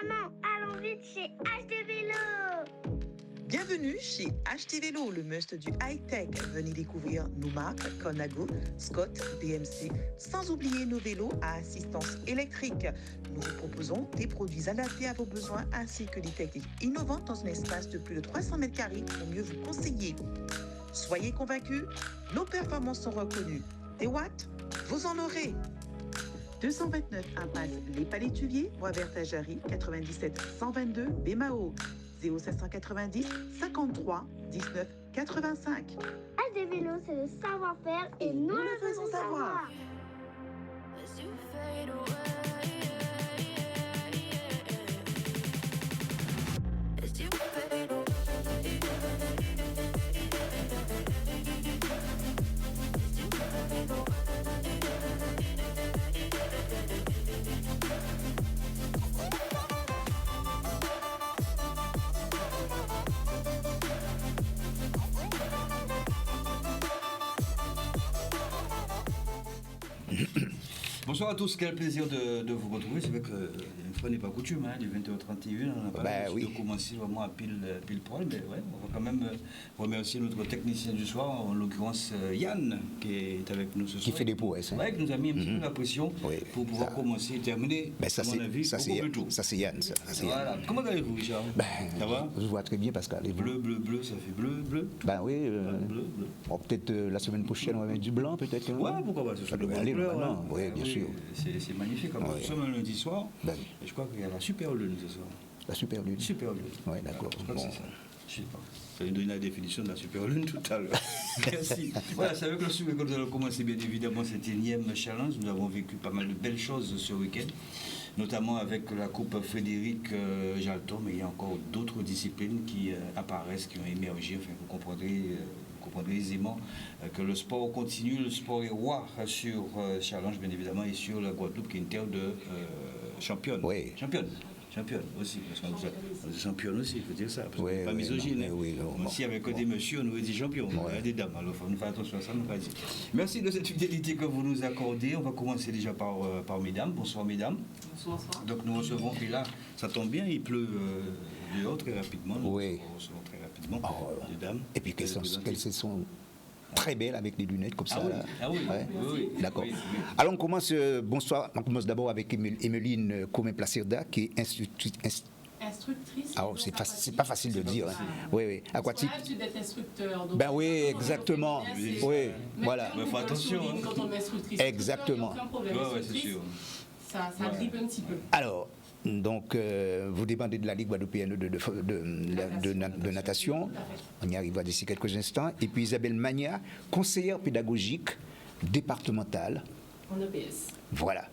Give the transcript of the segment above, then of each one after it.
Maman, allons vite chez HD Vélo. Bienvenue chez HT Vélo, le must du high-tech. Venez découvrir nos marques Conago, Scott, BMC, sans oublier nos vélos à assistance électrique. Nous vous proposons des produits adaptés à vos besoins ainsi que des techniques innovantes dans un espace de plus de 300 mètres carrés pour mieux vous conseiller. Soyez convaincus, nos performances sont reconnues. Des watts, vous en aurez. 229 impasse Les Palétuviers, Bois-Vert-Jarry, 97 122 Bémao. 0590 53 19 85. HD Vélo, c'est le savoir-faire et nous le faisons savoir. Bonsoir à tous, quel plaisir de vous retrouver. C'est vrai que une fois n'est pas coutume, hein, les 20h31, on n'a pas de commencer vraiment à pile poil, mais ouais, on va quand même remercier notre technicien du soir, en l'occurrence Yann, qui est avec nous ce soir. Qui fait des prouesses. Ouais, qui nous a mis un petit peu la pression pour pouvoir commencer et terminer, à mon avis, beaucoup plus tôt. Ça c'est Yann, ça. Voilà. Yann. Comment allez-vous, Richard? Ça va? Je vois très bien, Pascal. Bleu, ça fait bleu. Ben oui, bleu. Bon, peut-être la semaine prochaine, on va mettre du blanc, peut-être. Ouais, pourquoi pas, ce soit ça doit aller maintenant, oui, bien sûr. C'est magnifique. Nous sommes un lundi soir, et je crois qu'il y a la super lune ce soir. La super lune. Super lune. Oui, d'accord. Je crois que c'est ça. Je sais pas. Je vais donner la définition de la super lune tout à l'heure. Merci. Voilà, c'est avec le sourire que nous allons commencer bien évidemment cet énième challenge. Nous avons vécu pas mal de belles choses ce week-end, notamment avec la Coupe Frédéric Jalton, mais il y a encore d'autres disciplines qui apparaissent, qui ont émergé. Enfin, vous comprendrez aisément que le sport continue, le sport est roi sur Challenge bien évidemment et sur la Guadeloupe qui est une terre de championne. Oui. Championne aussi, parce qu'on est championne aussi, il faut dire ça, parce qu'on n'est pas misogyne. Si avec des messieurs, on aurait dit champion, des dames, alors il faut nous faire attention à ça, nous pas dire. Merci de cette fidélité que vous nous accordez. On va commencer déjà par mesdames. Bonsoir mesdames. Bonsoir. Donc nous recevons, et là, ça tombe bien, il pleut dehors très rapidement. Nous recevons très rapidement des dames. Et puis qu'elles sont très belles avec des lunettes comme ça. Oui. D'accord. Oui. Alors on commence, bonsoir, on commence d'abord avec Emeline Comé-Placerda qui est instructrice. Ah, c'est pas facile de dire. Oui. Aquatique. Tu d'être instructeur. Ben oui, exactement. Oui, voilà. Mais faut attention. Quand on est instructrice. Exactement. Aucun problème. C'est sûr. Ça grippe un petit peu. Alors, donc, vous dépendez de la Ligue guadeloupéenne de natation. On y arrivera d'ici quelques instants. Et puis Isabelle Magna, conseillère pédagogique départementale. En EPS. Voilà.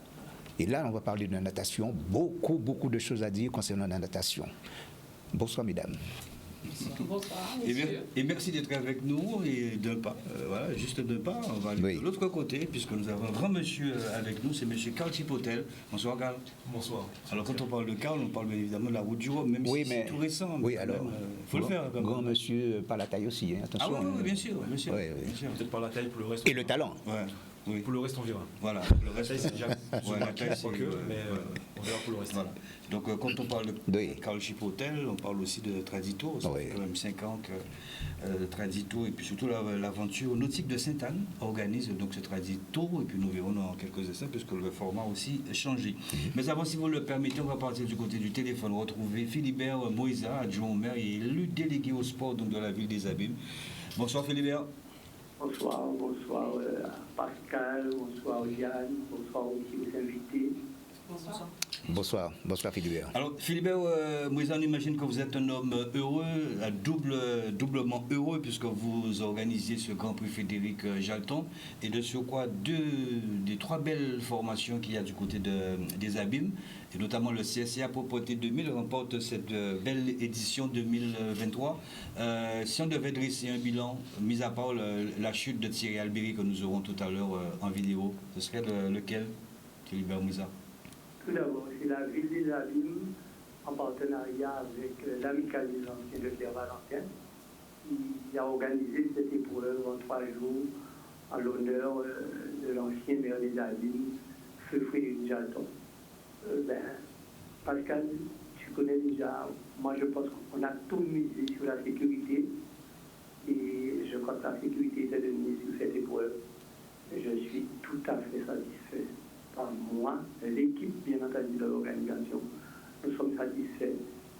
Et là, on va parler de la natation. Beaucoup de choses à dire concernant la natation. Bonsoir, mesdames. Bonsoir, et merci d'être avec nous. Et d'un pas, juste d'un pas, on va aller de l'autre côté, puisque nous avons un grand monsieur avec nous, c'est monsieur Carl Chipotel. Bonsoir, Carl. Bonsoir. Alors, quand on parle de Carl, on parle bien évidemment de la route du Rhum, même si c'est tout récent. Oui, alors, il faut le faire. Grand monsieur, par la taille aussi, attention. Ah oui, bien sûr. Peut-être par la taille pour le reste. Et le talent. Oui. Pour le reste, on verra. Voilà, le reste, c'est déjà la taille, c'est mais on verra pour le reste. Voilà. Donc, quand on parle de Carl Chipotel, on parle aussi de Tradito. Ça fait quand même 5 ans que Tradito, et puis surtout l'aventure nautique de Sainte-Anne organise donc ce Tradito, et puis nous verrons dans quelques instants, puisque le format aussi a changé. Mais avant, si vous le permettez, on va partir du côté du téléphone, retrouver Philibert Moïsa, adjoint au maire et élu délégué au sport donc, de la ville des Abîmes. Bonsoir Philibert. Bonsoir Pascal, bonsoir Yann, bonsoir aussi aux invités. Bonsoir Philibert. Alors Philibert Moïsa, on imagine que vous êtes un homme heureux, doublement heureux, puisque vous organisez ce Grand Prix Frédéric Jalton, et de surcroît des 3 belles formations qu'il y a du côté des Abîmes, et notamment le CSCA Propreté 2000 remporte cette belle édition 2023. Si on devait dresser un bilan, mis à part la chute de Thierry Albéry que nous aurons tout à l'heure en vidéo, ce serait lequel, Philibert Moïsa? Tout d'abord, c'est la ville des Abîmes, en partenariat avec l'Amicale des Anciens de Pierre-Valentin, qui a organisé cette épreuve en 3 jours en l'honneur de l'ancien maire des Abîmes, Feu Frédéric Jalton. Pascal, connais déjà, moi je pense qu'on a tout misé sur la sécurité et je crois que la sécurité était de mise sur cette épreuve. Je suis tout à fait satisfait par moi, l'équipe bien entendu de l'organisation. Nous sommes satisfaits.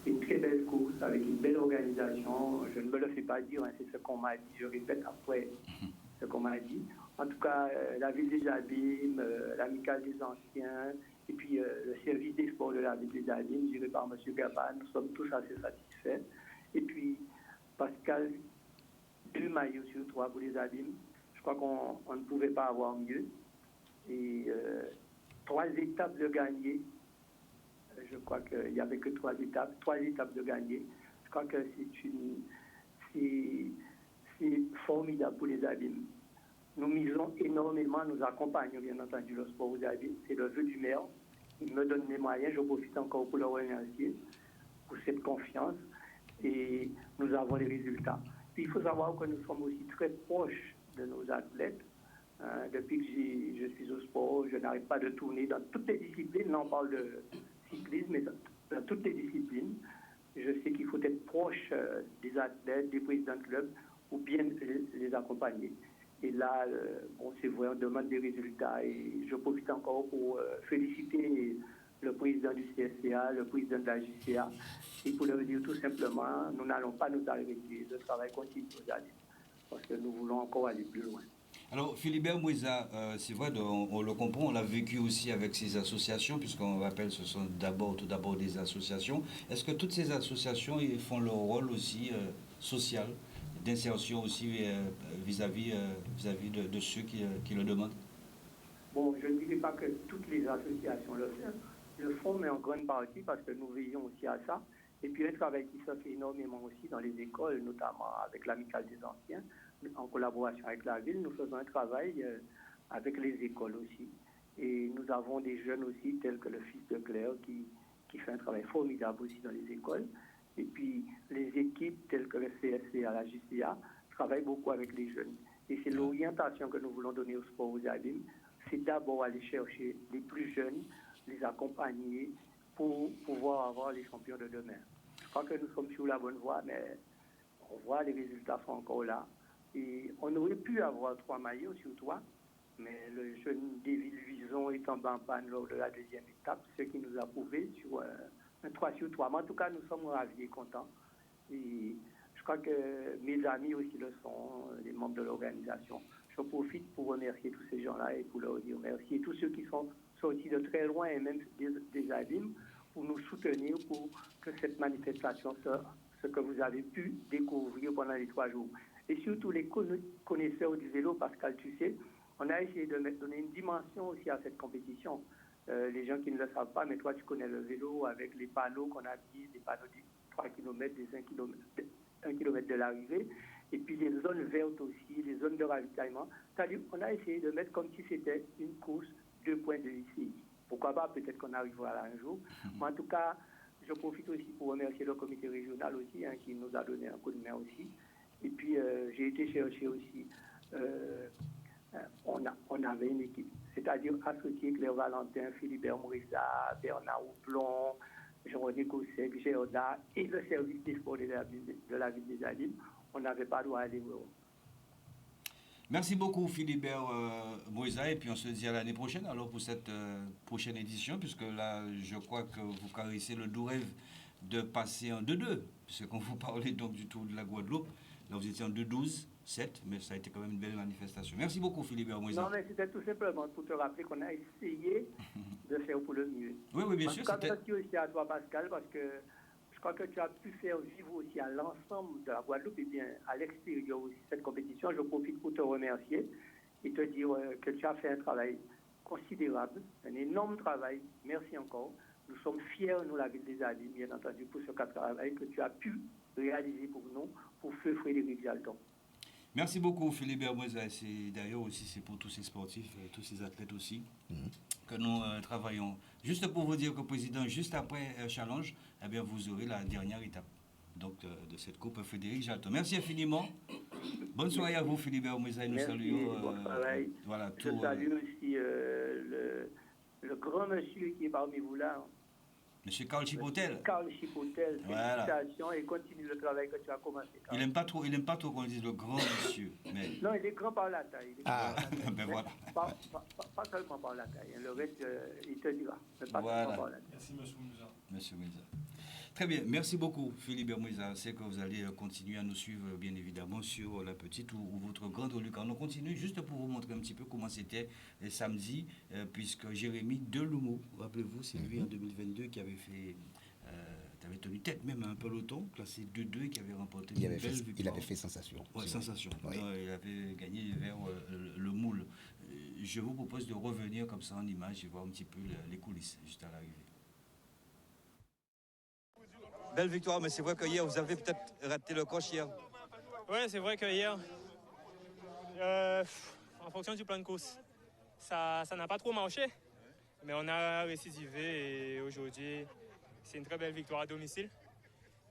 Une très belle course avec une belle organisation. Je ne me le fais pas dire, hein, c'est ce qu'on m'a dit. Je répète après ce qu'on m'a dit. En tout cas, la ville des Abîmes, l'amicale des anciens, et puis le service des sports de la ville des Abîmes, géré par M. Gaba, nous sommes tous assez satisfaits. Et puis, Pascal, 2 maillots sur 3 pour les Abîmes. Je crois qu'on ne pouvait pas avoir mieux. Et 3 étapes de gagner. Je crois qu'il n'y avait que 3 étapes de gagner. Je crois que c'est formidable pour les Abîmes. Nous misons énormément, nous accompagnons bien entendu le sport aux Abîmes. C'est le vœu du maire. Il me donne les moyens. Je profite encore pour le remercier pour cette confiance. Et nous avons les résultats. Puis il faut savoir que nous sommes aussi très proches de nos athlètes. Depuis que je suis au sport, je n'arrête pas de tourner dans toutes les disciplines. Là, on parle de cyclisme, mais dans toutes les disciplines. Je sais qu'il faut être proche des athlètes, des présidents de club, ou bien les accompagner. Et là, c'est vrai, on demande des résultats. Et je profite encore pour féliciter le président du CSCA, le président de la JCA, et pour leur dire tout simplement, nous n'allons pas nous arrêter. Le travail continue aujourd'hui, parce que nous voulons encore aller plus loin. Alors, Philibert Moueza, c'est vrai, on le comprend, on l'a vécu aussi avec ces associations, puisqu'on rappelle, ce sont tout d'abord des associations. Est-ce que toutes ces associations ils font leur rôle aussi social, d'insertion aussi vis-à-vis de ceux qui le demandent? Bon, je ne dirais pas que toutes les associations le font, mais en grande partie, parce que nous veillons aussi à ça. Et puis un travail qui se fait énormément aussi dans les écoles, notamment avec l'amicale des anciens, en collaboration avec la ville, nous faisons un travail avec les écoles aussi. Et nous avons des jeunes aussi, tels que le fils de Claire, qui fait un travail formidable aussi dans les écoles. Et puis les équipes, telles que le CSCA, la JCA, travaillent beaucoup avec les jeunes. Et c'est l'orientation que nous voulons donner au sport aux Abîmes. C'est d'abord aller chercher les plus jeunes, les accompagner pour pouvoir avoir les champions de demain. Je crois que nous sommes sur la bonne voie, mais on voit les résultats sont encore là. Et on aurait pu avoir 3 maillots sur 3, mais le jeune David Luison est tombé en panne lors de la 2e étape, ce qui nous a prouvé sur un 3 sur 3. Mais en tout cas, nous sommes ravis et contents. Et je crois que mes amis aussi le sont, les membres de l'organisation. Je profite pour remercier tous ces gens-là et pour leur dire merci. Et tous ceux qui sont sortis de très loin et même des Abîmes pour nous soutenir pour que cette manifestation soit ce que vous avez pu découvrir pendant les 3 jours. Et surtout les connaisseurs du vélo, Pascal, tu sais, on a essayé de donner une dimension aussi à cette compétition. Les gens qui ne le savent pas, mais toi tu connais le vélo avec les panneaux qu'on a mis, des panneaux des 3 km, des 1 km de l'arrivée, et puis les zones vertes aussi, les zones de ravitaillement. C'est-à-dire qu'on a essayé de mettre comme si c'était une course 2 points de ici. Pourquoi pas, peut-être qu'on arrivera là un jour. Mais en tout cas, je profite aussi pour remercier le comité régional aussi, qui nous a donné un coup de main aussi. Et puis, j'ai été chercher aussi, on avait une équipe, c'est-à-dire associé Claire Valentin, Philibert Mouissa, Bernard Houblon, Jean-René Gossec, Géoda et le service des sports de la ville des Abîmes. On n'avait pas le droit à aller voir. Merci beaucoup Philibert Moueza, et puis on se dit à l'année prochaine alors pour cette prochaine édition, puisque là je crois que vous caressez le doux rêve de passer en 2-2, puisque quand vous parlez donc du Tour de la Guadeloupe, là vous étiez en 2-12, 7, mais ça a été quand même une belle manifestation. Merci beaucoup Philibert Moueza. Non, mais c'était tout simplement pour te rappeler qu'on a essayé de faire pour le mieux. Oui, bien sûr. En tout cas, merci aussi à toi Pascal, parce que je crois que tu as pu faire vivre aussi à l'ensemble de la Guadeloupe et bien à l'extérieur aussi cette compétition. Je profite pour te remercier et te dire que tu as fait un travail considérable, un énorme travail. Merci encore. Nous sommes fiers, nous, la ville des Abîmes, bien entendu, pour ce travail que tu as pu réaliser pour nous, pour Feu Frédéric Jalton. Merci beaucoup Philibert Moueza. D'ailleurs aussi c'est pour tous ces sportifs, tous ces athlètes aussi, que nous travaillons. Juste pour vous dire que président, juste après Challenge, eh bien, vous aurez la dernière étape donc, de cette coupe Frédéric Jalton. Merci infiniment. Bonne soirée à vous Philibert Moueza. Nous saluons. Bon travail. Voilà, Je salue aussi le grand monsieur qui est parmi vous là. Monsieur Carl Chipotel. Carl Chipotel, Voilà. félicitations et continue le travail que tu as commencé. Carl. Il n'aime pas trop qu'on dise le grand monsieur. Mais... Non, il est grand par la taille. Il est grand par la taille. Ben Mais voilà. Pas seulement par la taille. Le reste, il te dira. Mais pas Voilà. seulement par la taille. Merci, monsieur Moussa. Monsieur Moussa. Très bien, merci beaucoup Philippe Moussa. C'est que vous allez continuer à nous suivre bien évidemment sur La Petite ou votre Grande Lucarne. On continue juste pour vous montrer un petit peu comment c'était samedi, puisque Jérémy Delumeau, rappelez-vous, c'est lui en 2022 qui avait fait... avait tenu tête même à un peloton, classé 2-2 et qui avait remporté une belle victoire. Il avait fait sensation. Ouais, sensation. Oui. Il avait gagné vers le moule. Je vous propose de revenir comme ça en image et voir un petit peu les coulisses juste à l'arrivée. Belle victoire, mais c'est vrai que hier, vous avez peut-être raté le coche hier. Ouais, c'est vrai que hier, en fonction du plan de course, ça n'a pas trop marché. Mais on a récidivé et aujourd'hui, c'est une très belle victoire à domicile.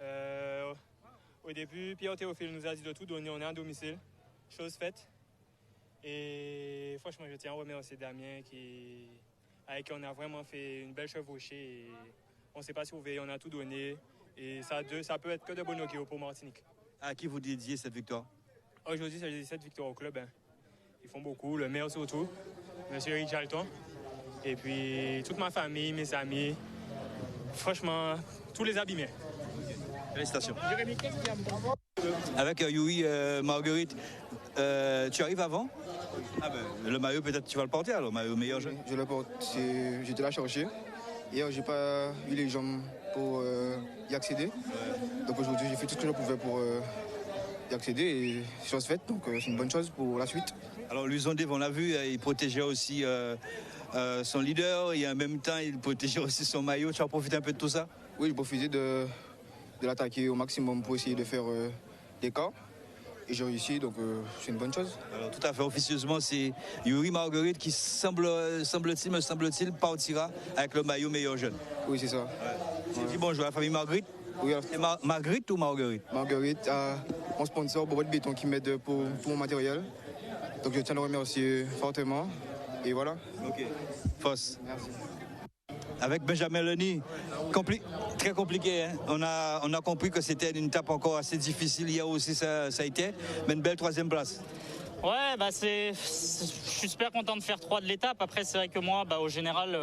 Au début, Pierre Théophile nous a dit de tout donner, on est à domicile, chose faite. Et franchement, je tiens à remercier Damien avec qui on a vraiment fait une belle chevauchée. Et on ne s'est pas sauvé, on a tout donné. Et ça peut être que de bon augure pour Martinique. À qui vous dédiez cette victoire? Aujourd'hui, c'est dédie cette victoire au club. Ils font beaucoup, le maire surtout, M. Eric Jalton. Et puis toute ma famille, mes amis, franchement, tous les abîmés. Félicitations. Avec Yuri Marguerite, tu arrives avant? Ah ben, le maillot, peut-être tu vas le porter alors, maillot meilleur jeune. Je le porte, j'étais là chercher. Hier, j'ai pas eu les jambes pour y accéder. Donc aujourd'hui, j'ai fait tout ce que je pouvais pour y accéder et chose faite. Donc c'est une bonne chose pour la suite. Alors Lusondev, on l'a vu, il protégeait aussi son leader et en même temps, il protégeait aussi son maillot. Tu as profité un peu de tout ça? Oui, j'ai profité de l'attaquer au maximum pour essayer de faire des cas. Et j'ai réussi, donc c'est une bonne chose. Alors tout à fait officieusement, c'est Yuri Marguerite qui semble-t-il, partira avec le maillot meilleur jeune. Oui, c'est ça. Tu dis bonjour à la famille Marguerite? Oui, c'est Marguerite ou Marguerite? Marguerite, mon sponsor, Bobo de Béton, qui m'aide pour mon matériel. Donc je tiens à le remercier fortement. Et voilà. Ok. Force. Merci. Avec Benjamin Lenny, très compliqué. Hein? On a compris que c'était une étape encore assez difficile. Hier aussi, ça a été, mais une belle troisième place. Ouais, bah je suis super content de faire 3 de l'étape. Après, c'est vrai que moi, au général,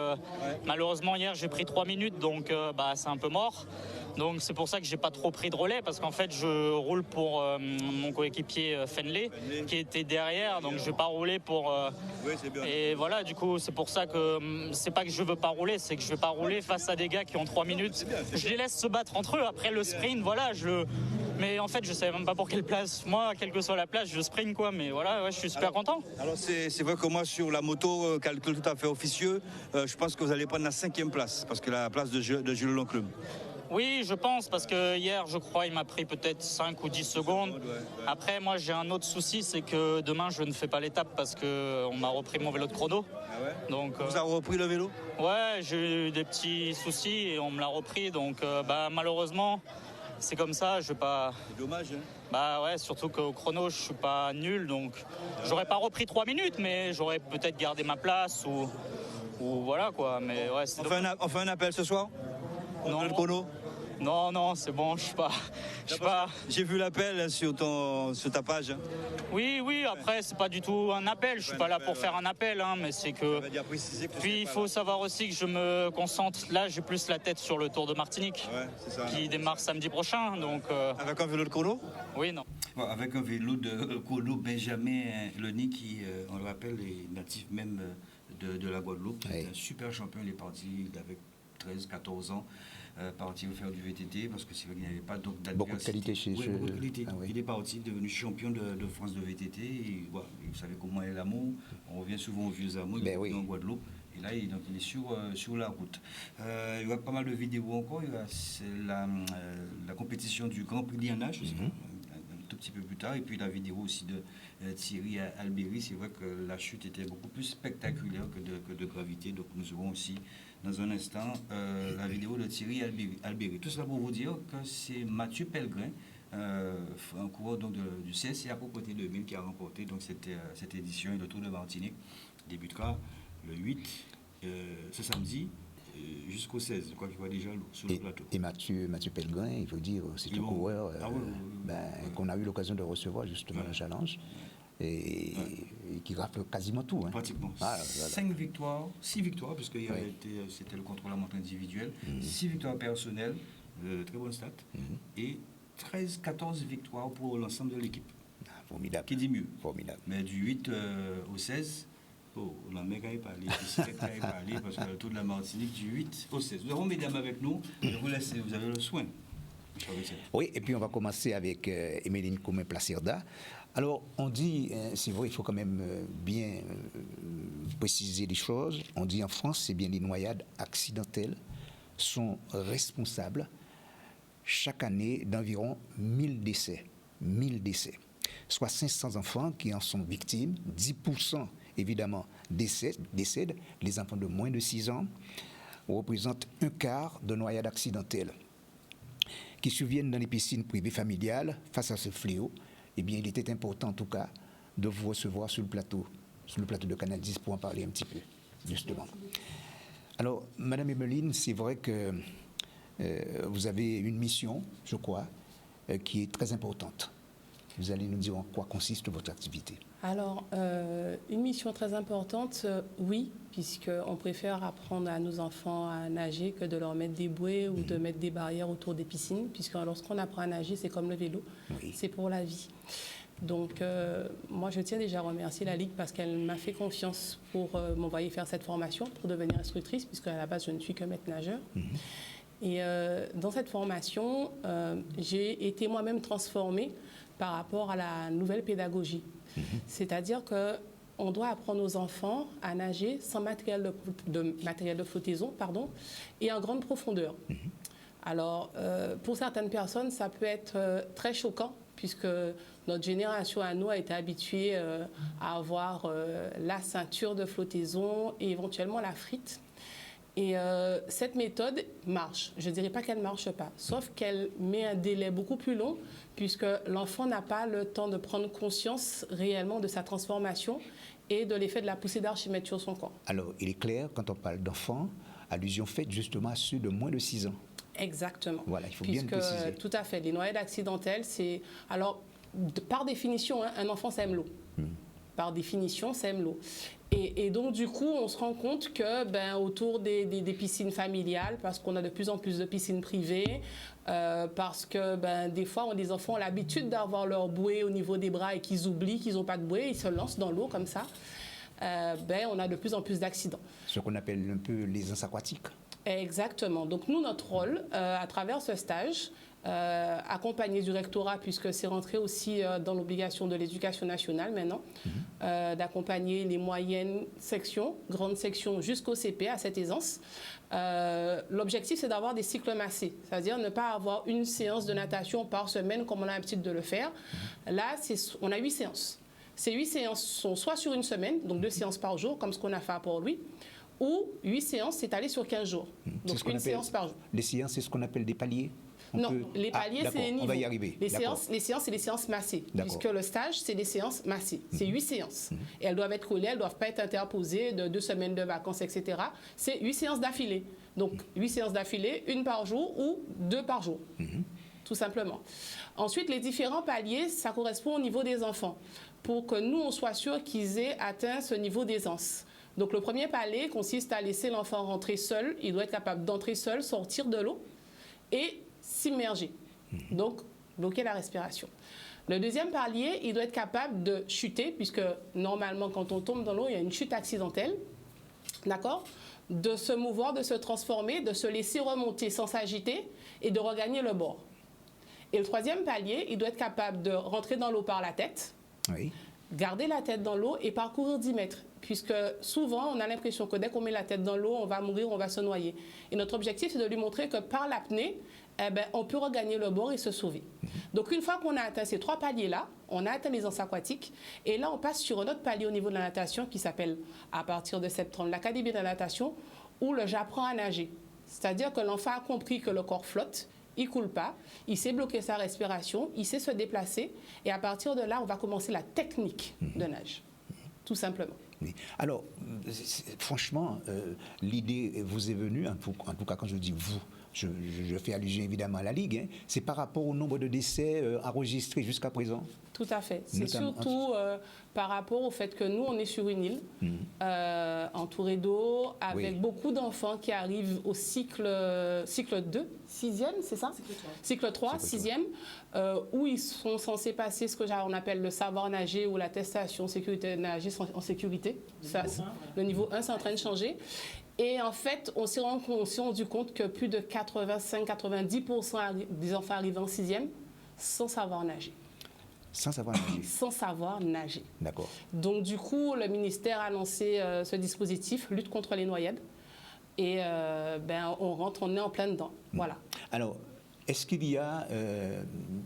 malheureusement, hier, j'ai pris 3 minutes, donc c'est un peu mort. Donc c'est pour ça que j'ai pas trop pris de relais, parce qu'en fait, je roule pour mon coéquipier Fenley, qui était derrière, donc je vais pas rouler pour... Oui, c'est bien. Et voilà, du coup, c'est pour ça que c'est pas que je veux pas rouler, c'est que je vais pas rouler face à des gars qui ont 3 minutes. Je les laisse se battre entre eux. Après le sprint, voilà, mais en fait, je savais même pas pour quelle place. Moi, quelle que soit la place, je sprint, quoi. Mais voilà, ouais, je suis super content. Alors, c'est vrai que moi, sur la moto, calcul tout à fait officieux, je pense que vous allez prendre la 5e place, parce que la place de Jules Lonclume. Oui, je pense, parce que hier, je crois, il m'a pris peut-être 5 ou 10 secondes. Après, moi, j'ai un autre souci, c'est que demain, je ne fais pas l'étape parce qu'on m'a repris mon vélo de chrono. Ah ouais? Donc, vous avez repris le vélo? Ouais, j'ai eu des petits soucis et on me l'a repris. Donc, malheureusement, c'est comme ça, je vais pas... C'est dommage, hein? Bah ouais, surtout qu'au chrono, je suis pas nul, donc j'aurais pas repris 3 minutes, mais j'aurais peut-être gardé ma place ou voilà, quoi. Mais ouais, on fait un appel ce soir? Non. Le chrono? Non, c'est bon, je suis pas... J'ai vu l'appel sur ta page. Oui, après, c'est pas du tout un appel. Je suis pas là pour faire un appel, hein, mais c'est que... Puis, il faut savoir aussi que je me concentre... Là, j'ai plus la tête sur le Tour de Martinique, qui démarre samedi prochain, donc... Avec un vélo de chrono? Oui, non. Bon, avec un vélo de chrono, Benjamin Lenny, qui, on le rappelle, est natif même de la Guadeloupe. Oui. Un super champion, il est parti avec 13-14 ans. Parti faire du VTT parce que c'est vrai qu'il n'y avait pas d'adversité. Beaucoup de qualité chez eux. Beaucoup de qualité. Ah, oui. Il est parti, devenu champion de France de VTT. Et, voilà, vous savez comment est l'amour. On revient souvent aux vieux amours. Il est en Guadeloupe. Et là, il est sur la route. Il y a pas mal de vidéos encore. Il y a la compétition du Grand Prix Liana, je sais pas, un tout petit peu plus tard. Et puis la vidéo aussi de Thierry Albéry. C'est vrai que la chute était beaucoup plus spectaculaire que de gravité. Donc nous aurons aussi dans un instant la vidéo de Thierry Albéry. Tout cela pour vous dire que c'est Mathieu Pellegrin, un coureur donc, du CSCA Propreté 2000 qui a remporté donc, cette édition et le Tour de Martinique débutera le 8 ce samedi. jusqu'au 16, je crois qu'il va déjà l'eau sur le plateau. Et Mathieu Pellegrin, il veut dire, c'est un coureur qu'on a eu l'occasion de recevoir justement dans Challenge et qui rafle quasiment tout. Hein. Pratiquement. 6 victoires, puisque c'était le contre-la-montre individuel, 6 victoires personnelles, très bonne stat, et 13-14 victoires pour l'ensemble de l'équipe. Formidable. Qui dit mieux. Formidable. Mais du 8 au 16, la mec n'avait pas allé, n'avait pas allé, parce que le tour de la Martinique du 8 au 16. Nous avons mesdames avec nous, je vous laisse, vous avez le soin. Oui, et puis on va commencer avec Emeline Comé-Placerda. Alors, on dit, c'est vrai, il faut quand même bien préciser les choses. On dit en France, c'est bien les noyades accidentelles sont responsables chaque année d'environ 1000 décès. 1000 décès. Soit 500 enfants qui en sont victimes, 10% évidemment décèdent. Les enfants de moins de 6 ans représentent un quart de noyades accidentelles qui surviennent dans les piscines privées familiales. Face à ce fléau, eh bien, il était important en tout cas de vous recevoir sur le plateau de Canal 10 pour en parler un petit peu, justement. Alors, Madame Emeline, c'est vrai que vous avez une mission, je crois, qui est très importante. Vous allez nous dire en quoi consiste votre activité. Alors, une mission très importante, oui, puisqu'on préfère apprendre à nos enfants à nager que de leur mettre des bouées ou de mettre des barrières autour des piscines, puisque lorsqu'on apprend à nager, c'est comme le vélo, c'est pour la vie. Donc, moi, je tiens déjà à remercier la Ligue parce qu'elle m'a fait confiance pour m'envoyer faire cette formation, pour devenir instructrice, puisqu'à la base, je ne suis que maître nageur. Et dans cette formation, j'ai été moi-même transformée par rapport à la nouvelle pédagogie. C'est-à-dire qu'on doit apprendre aux enfants à nager sans matériel de flottaison, et en grande profondeur. Alors, pour certaines personnes, ça peut être très choquant, puisque notre génération à nous a été habituée à avoir la ceinture de flottaison et éventuellement la frite. Et cette méthode marche. Je ne dirais pas qu'elle ne marche pas, sauf qu'elle met un délai beaucoup plus long, puisque l'enfant n'a pas le temps de prendre conscience réellement de sa transformation et de l'effet de la poussée d'Archimède sur son corps. Alors, il est clair, quand on parle d'enfants, allusion faite justement à ceux de moins de 6 ans. Exactement. Voilà, il faut bien le préciser. Tout à fait. Les noyades accidentelles, c'est... Alors, par définition, un enfant sème l'eau. Par définition, sème l'eau. Et donc, du coup, on se rend compte que autour des piscines familiales, parce qu'on a de plus en plus de piscines privées, parce que des fois, les enfants ont l'habitude d'avoir leur bouée au niveau des bras et qu'ils oublient qu'ils n'ont pas de bouée, ils se lancent dans l'eau comme ça, on a de plus en plus d'accidents. Ce qu'on appelle un peu l'aisance aquatique. Exactement. Donc, nous, notre rôle, à travers ce stage, accompagné du rectorat, puisque c'est rentré aussi dans l'obligation de l'éducation nationale maintenant, d'accompagner les moyennes sections, grandes sections jusqu'au CP à cette aisance. L'objectif, c'est d'avoir des cycles massés, c'est-à-dire ne pas avoir une séance de natation par semaine comme on a l'habitude de le faire. Là, on a 8 séances. Ces 8 séances sont soit sur une semaine, donc 2 séances par jour, comme ce qu'on a fait à Port-Louis, ou 8 séances étalées sur 15 jours. Donc une séance par jour. Les séances, c'est ce qu'on appelle des paliers? Les paliers, c'est les niveaux. On va y arriver. Les séances, c'est les séances massées. Puisque le stage, c'est des séances massées. C'est 8 séances. Et elles doivent être collées, elles ne doivent pas être interposées de 2 semaines de vacances, etc. C'est 8 séances d'affilée. Donc, 8 séances d'affilée, 1 par jour ou 2 par jour. Tout simplement. Ensuite, les différents paliers, ça correspond au niveau des enfants. Pour que nous, on soit sûr qu'ils aient atteint ce niveau d'aisance. Donc, le premier palier consiste à laisser l'enfant rentrer seul. Il doit être capable d'entrer seul, sortir de l'eau et s'immerger. Donc, bloquer la respiration. Le deuxième palier, il doit être capable de chuter, puisque normalement, quand on tombe dans l'eau, il y a une chute accidentelle. D'accord ? De se mouvoir, de se transformer, de se laisser remonter sans s'agiter et de regagner le bord. Et le troisième palier, il doit être capable de rentrer dans l'eau par la tête, garder la tête dans l'eau et parcourir 10 mètres. Puisque souvent, on a l'impression que dès qu'on met la tête dans l'eau, on va mourir, on va se noyer. Et notre objectif, c'est de lui montrer que par l'apnée, on peut regagner le bord et se sauver. Donc, une fois qu'on a atteint ces 3 paliers-là, on a atteint l'aisance aquatique. Et là, on passe sur un autre palier au niveau de la natation qui s'appelle, à partir de septembre, l'Académie de la natation, où le j'apprends à nager. C'est-à-dire que l'enfant a compris que le corps flotte, il ne coule pas, il sait bloquer sa respiration, il sait se déplacer. Et à partir de là, on va commencer la technique de nage, tout simplement. Oui. Alors, franchement, l'idée vous est venue, en tout cas quand je dis vous, je fais allusion évidemment à la Ligue, hein, c'est par rapport au nombre de décès enregistrés jusqu'à présent? Tout à fait. C'est surtout par rapport au fait que nous, on est sur une île, entourée d'eau, avec beaucoup d'enfants qui arrivent au cycle 2, 6e, c'est ça? Cycle 3, 6e, où ils sont censés passer ce qu'on appelle le savoir nager ou l'attestation sécurité nager en sécurité. Le niveau 1, c'est en train de changer. Et en fait, on s'est rendu compte que plus de 85-90% des enfants arrivant en 6e sans savoir nager. Sans savoir nager. Sans savoir nager. D'accord. Donc du coup, le ministère a lancé ce dispositif, lutte contre les noyades. Et on est en plein dedans. Voilà. Alors, est-ce qu'il y a,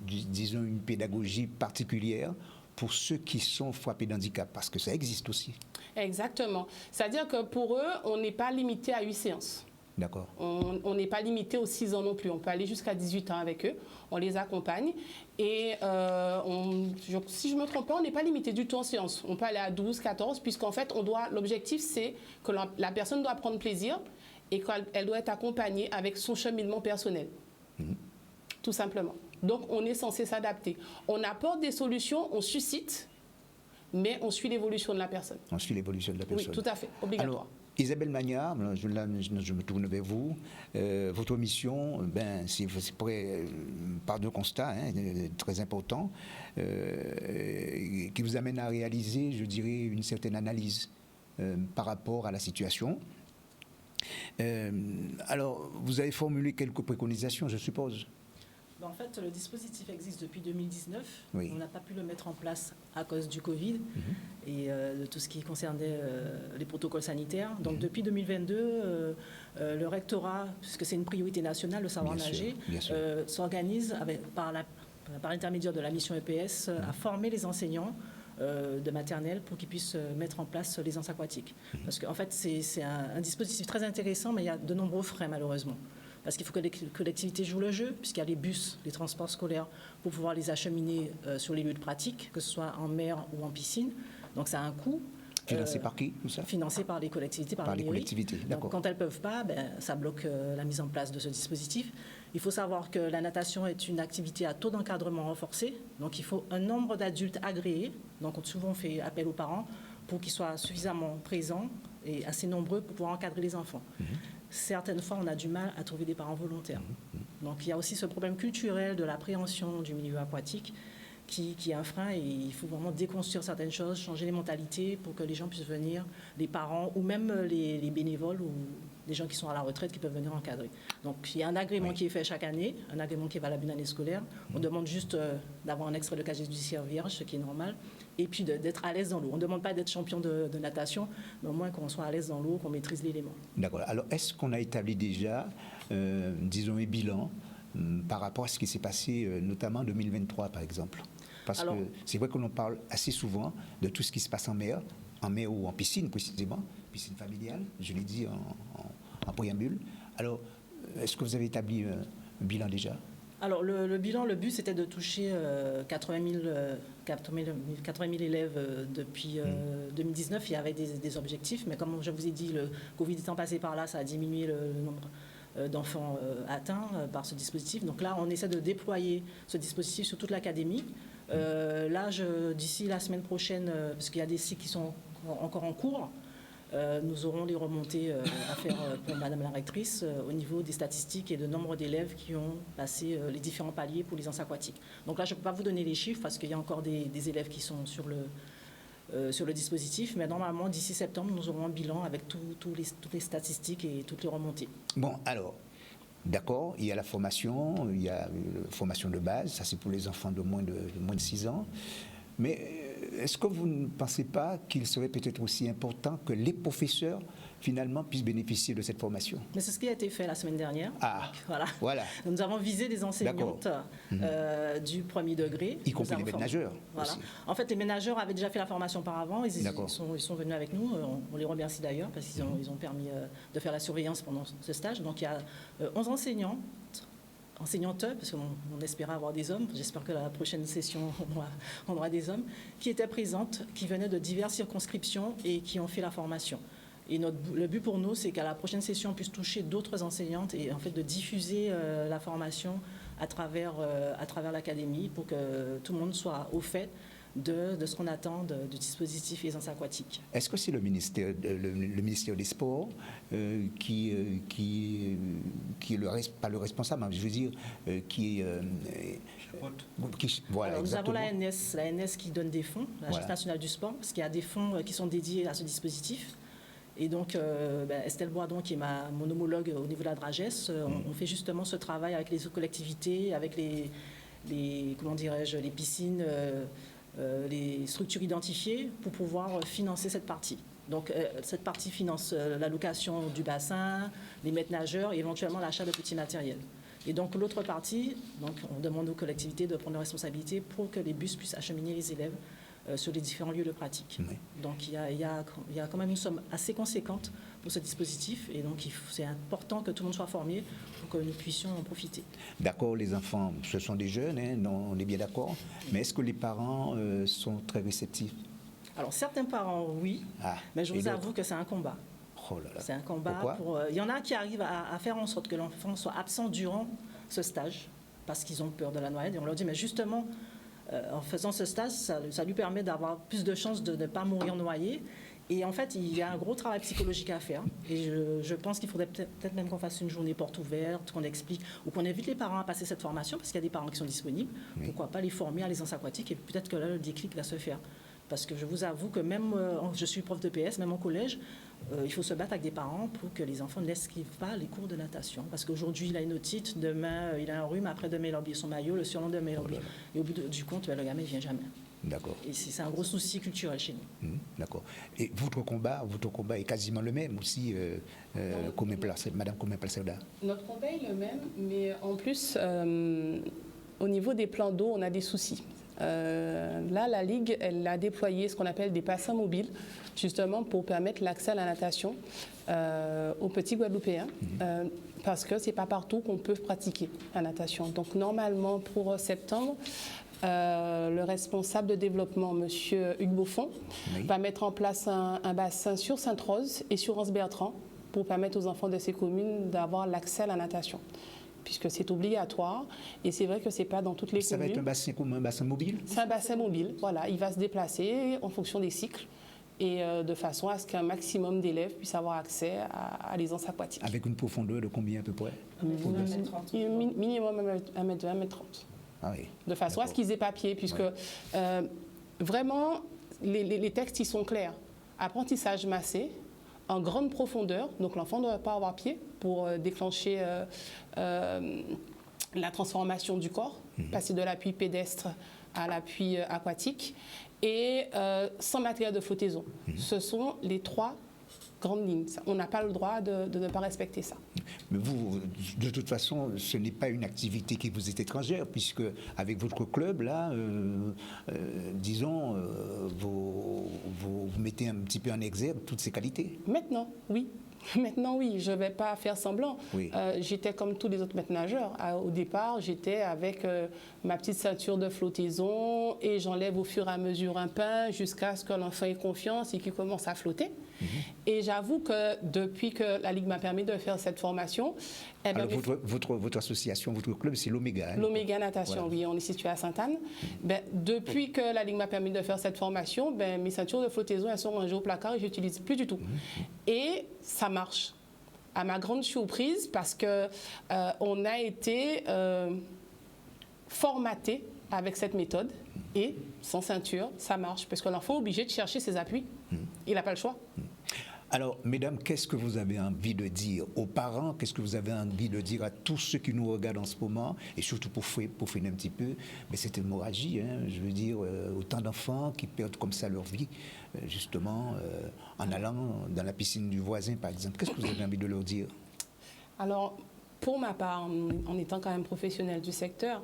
disons, une pédagogie particulière pour ceux qui sont frappés d'handicap? Parce que ça existe aussi. Exactement. C'est-à-dire que pour eux, on n'est pas limité à 8 séances. D'accord. On n'est pas limité aux 6 ans non plus. On peut aller jusqu'à 18 ans avec eux. On les accompagne. Et si je ne me trompe pas, on n'est pas limité du tout en séance. On peut aller à 12, 14, puisqu'en fait, l'objectif, c'est que la personne doit prendre plaisir et qu'elle doit être accompagnée avec son cheminement personnel. Tout simplement. Donc, on est censé s'adapter. On apporte des solutions, on suscite, mais on suit l'évolution de la personne. On suit l'évolution de la personne. Oui, tout à fait, obligatoire. Alors, Isabelle Magnard, je me tourne vers vous. Votre mission, c'est par deux constats très importants qui vous amènent à réaliser, je dirais, une certaine analyse par rapport à la situation. Alors, vous avez formulé quelques préconisations, je suppose. En fait, le dispositif existe depuis 2019. Oui. On n'a pas pu le mettre en place à cause du Covid et de tout ce qui concernait les protocoles sanitaires. Donc, depuis 2022, le rectorat, puisque c'est une priorité nationale, le savoir nager, s'organise par l'intermédiaire de la mission EPS à former les enseignants de maternelle pour qu'ils puissent mettre en place les anses aquatiques. Parce qu'en fait, c'est un dispositif très intéressant, mais il y a de nombreux freins, malheureusement. Parce qu'il faut que les collectivités jouent le jeu, puisqu'il y a les bus, les transports scolaires, pour pouvoir les acheminer sur les lieux de pratique, que ce soit en mer ou en piscine. Donc ça a un coût. Financé par qui, tout ça? Financé par les collectivités, par les collectivités, d'accord. Donc quand elles ne peuvent pas, ça bloque la mise en place de ce dispositif. Il faut savoir que la natation est une activité à taux d'encadrement renforcé. Donc il faut un nombre d'adultes agréés. Donc souvent on fait appel aux parents pour qu'ils soient suffisamment présents et assez nombreux pour pouvoir encadrer les enfants. Certaines fois, on a du mal à trouver des parents volontaires. Donc il y a aussi ce problème culturel de l'appréhension du milieu aquatique qui est un frein, et il faut vraiment déconstruire certaines choses, changer les mentalités pour que les gens puissent venir, les parents ou même les bénévoles ou des gens qui sont à la retraite qui peuvent venir encadrer. Donc il y a un agrément qui est fait chaque année, un agrément qui est valable une année scolaire. On demande juste d'avoir un extrait de casier judiciaire vierge, ce qui est normal, et puis d'être à l'aise dans l'eau. On ne demande pas d'être champion de natation, mais au moins qu'on soit à l'aise dans l'eau, qu'on maîtrise l'élément. D'accord. Alors est-ce qu'on a établi déjà, disons, un bilan par rapport à ce qui s'est passé, notamment en 2023 par exemple? Parce que c'est vrai que l'on parle assez souvent de tout ce qui se passe en mer ou en piscine précisément, piscine familiale, je l'ai dit en préambule. Alors, est-ce que vous avez établi un bilan déjà? Alors, le bilan, le but, c'était de toucher 80 000 élèves depuis 2019. Il y avait des objectifs, mais comme je vous ai dit, le Covid étant passé par là, ça a diminué le nombre d'enfants atteints par ce dispositif. Donc là, on essaie de déployer ce dispositif sur toute l'académie. Là, d'ici la semaine prochaine, parce qu'il y a des cycles qui sont encore en cours, nous aurons les remontées à faire pour Madame la rectrice au niveau des statistiques et de nombre d'élèves qui ont passé les différents paliers pour les anses aquatiques. Donc là, je ne peux pas vous donner les chiffres parce qu'il y a encore des élèves qui sont sur le dispositif, mais normalement, d'ici septembre, nous aurons un bilan avec toutes les statistiques et toutes les remontées. Bon, alors, d'accord, il y a la formation, il y a la formation de base, ça c'est pour les enfants de moins de 6 ans, mais est-ce que vous ne pensez pas qu'il serait peut-être aussi important que les professeurs, finalement, puissent bénéficier de cette formation? Mais c'est ce qui a été fait la semaine dernière. Ah, donc, voilà. Nous avons visé des enseignantes du premier degré. Y compris les ménageurs. Voilà. En fait, les ménageurs avaient déjà fait la formation auparavant. Ils sont venus avec nous. On les remercie d'ailleurs parce qu'ils ont permis de faire la surveillance pendant ce stage. Donc, il y a 11 enseignants enseignantes, parce qu'on espérait avoir des hommes, j'espère que la prochaine session, on aura des hommes, qui étaient présentes, qui venaient de diverses circonscriptions et qui ont fait la formation. Et le but pour nous, c'est qu'à la prochaine session, on puisse toucher d'autres enseignantes et en fait de diffuser la formation à travers l'académie pour que tout le monde soit au fait de ce qu'on attend du dispositif aisance aquatique. Est-ce que c'est le ministère des Sports qui est pas le responsable, je veux dire, voilà, alors, nous avons exactement. la NS qui donne des fonds, l'Agence nationale du sport, parce qu'il y a des fonds qui sont dédiés à ce dispositif. Et donc, Estelle Boisdon, qui est mon homologue au niveau de la DRAGES, on fait justement ce travail avec les collectivités, avec les piscines, les structures identifiées pour pouvoir financer cette partie. Donc, cette partie finance la location du bassin, les maîtres nageurs et éventuellement l'achat de petits matériels. Et donc, l'autre partie, on demande aux collectivités de prendre leurs responsabilités pour que les bus puissent acheminer les élèves sur les différents lieux de pratique. Oui. Donc, il y a quand même une somme assez conséquente pour ce dispositif et donc c'est important que tout le monde soit formé pour que nous puissions en profiter. D'accord, les enfants, ce sont des jeunes, hein, on est bien d'accord, mais est-ce que les parents sont très réceptifs? Alors, certains parents, oui, mais je vous avoue que c'est un combat. Oh là là. C'est un combat. Il y en a qui arrivent à faire en sorte que l'enfant soit absent durant ce stage parce qu'ils ont peur de la noyade et on leur dit, mais justement, en faisant ce stage, ça lui permet d'avoir plus de chances de ne pas mourir noyé. Et en fait, il y a un gros travail psychologique à faire. Et je pense qu'il faudrait peut-être même qu'on fasse une journée porte ouverte, qu'on explique, ou qu'on invite les parents à passer cette formation, parce qu'il y a des parents qui sont disponibles. Oui. Pourquoi pas les former à l'aisance aquatique, et peut-être que là, le déclic va se faire. Parce que je vous avoue que même, je suis prof de PS, même au collège, il faut se battre avec des parents pour que les enfants n'esquivent pas les cours de natation. Parce qu'aujourd'hui, il a une otite, demain, il a un rhume, après-demain, il a oublié son maillot, le surlendemain, il a oublié. Et au bout du compte, le gamin ne vient jamais. D'accord. Et c'est un gros souci culturel chez nous. D'accord. Et votre combat est quasiment le même aussi, Madame Comé-Placeda. Notre combat est le même, mais en plus, au niveau des plans d'eau, on a des soucis. Là, la Ligue, elle a déployé ce qu'on appelle des bassins mobiles, justement pour permettre l'accès à la natation aux petits Guadeloupéens, parce que ce n'est pas partout qu'on peut pratiquer la natation. Donc, normalement, pour septembre, le responsable de développement, M. Hugues Beaufond, va mettre en place un bassin sur Sainte-Rose et sur Anse-Bertrand pour permettre aux enfants de ces communes d'avoir l'accès à la natation, puisque c'est obligatoire. Et c'est vrai que ce n'est pas dans toutes les communes. Ça va être un bassin mobile? C'est un bassin mobile, voilà. Il va se déplacer en fonction des cycles et de façon à ce qu'un maximum d'élèves puissent avoir accès à l'aisance aquatique. Avec une profondeur de combien à peu près? Minimum 1m20, 1m30. Ah oui. De façon à ce qu'ils aient papier, puisque vraiment, les textes, ils sont clairs. Apprentissage massé, en grande profondeur, donc l'enfant ne doit pas avoir pied pour déclencher la transformation du corps, passer de l'appui pédestre à l'appui aquatique, et sans matériel de flottaison. Ce sont les 3 grandes lignes. On n'a pas le droit de ne pas respecter ça. Mais vous, de toute façon, ce n'est pas une activité qui vous est étrangère, puisque avec votre club, là, disons, vous mettez un petit peu en exergue toutes ces qualités. Maintenant, oui. Maintenant, oui, je ne vais pas faire semblant. Oui. J'étais comme tous les autres maîtres nageurs. Au départ, j'étais avec ma petite ceinture de flottaison et j'enlève au fur et à mesure un pain jusqu'à ce que l'enfant ait confiance et qu'il commence à flotter. Et j'avoue que depuis que la Ligue m'a permis de faire cette formation... Alors, votre association, votre club, c'est l'Oméga. Hein, L'Oméga Natation, voilà. Oui, on est situé à Sainte-Anne. Depuis que la Ligue m'a permis de faire cette formation, mes ceintures de flottaison, elles sont rangées au placard et je n'utilise plus du tout. Et ça marche. À ma grande surprise, parce qu'on a été formaté avec cette méthode et sans ceinture, ça marche. Parce que l'enfant est obligé de chercher ses appuis. Il n'a pas le choix. Alors, mesdames, qu'est-ce que vous avez envie de dire aux parents? Qu'est-ce que vous avez envie de dire à tous ceux qui nous regardent en ce moment? Et surtout pour freiner un petit peu, mais cette hémorragie, hein, je veux dire, autant d'enfants qui perdent comme ça leur vie, justement, en allant dans la piscine du voisin, par exemple. Qu'est-ce que vous avez envie de leur dire? Alors, pour ma part, en étant quand même professionnelle du secteur,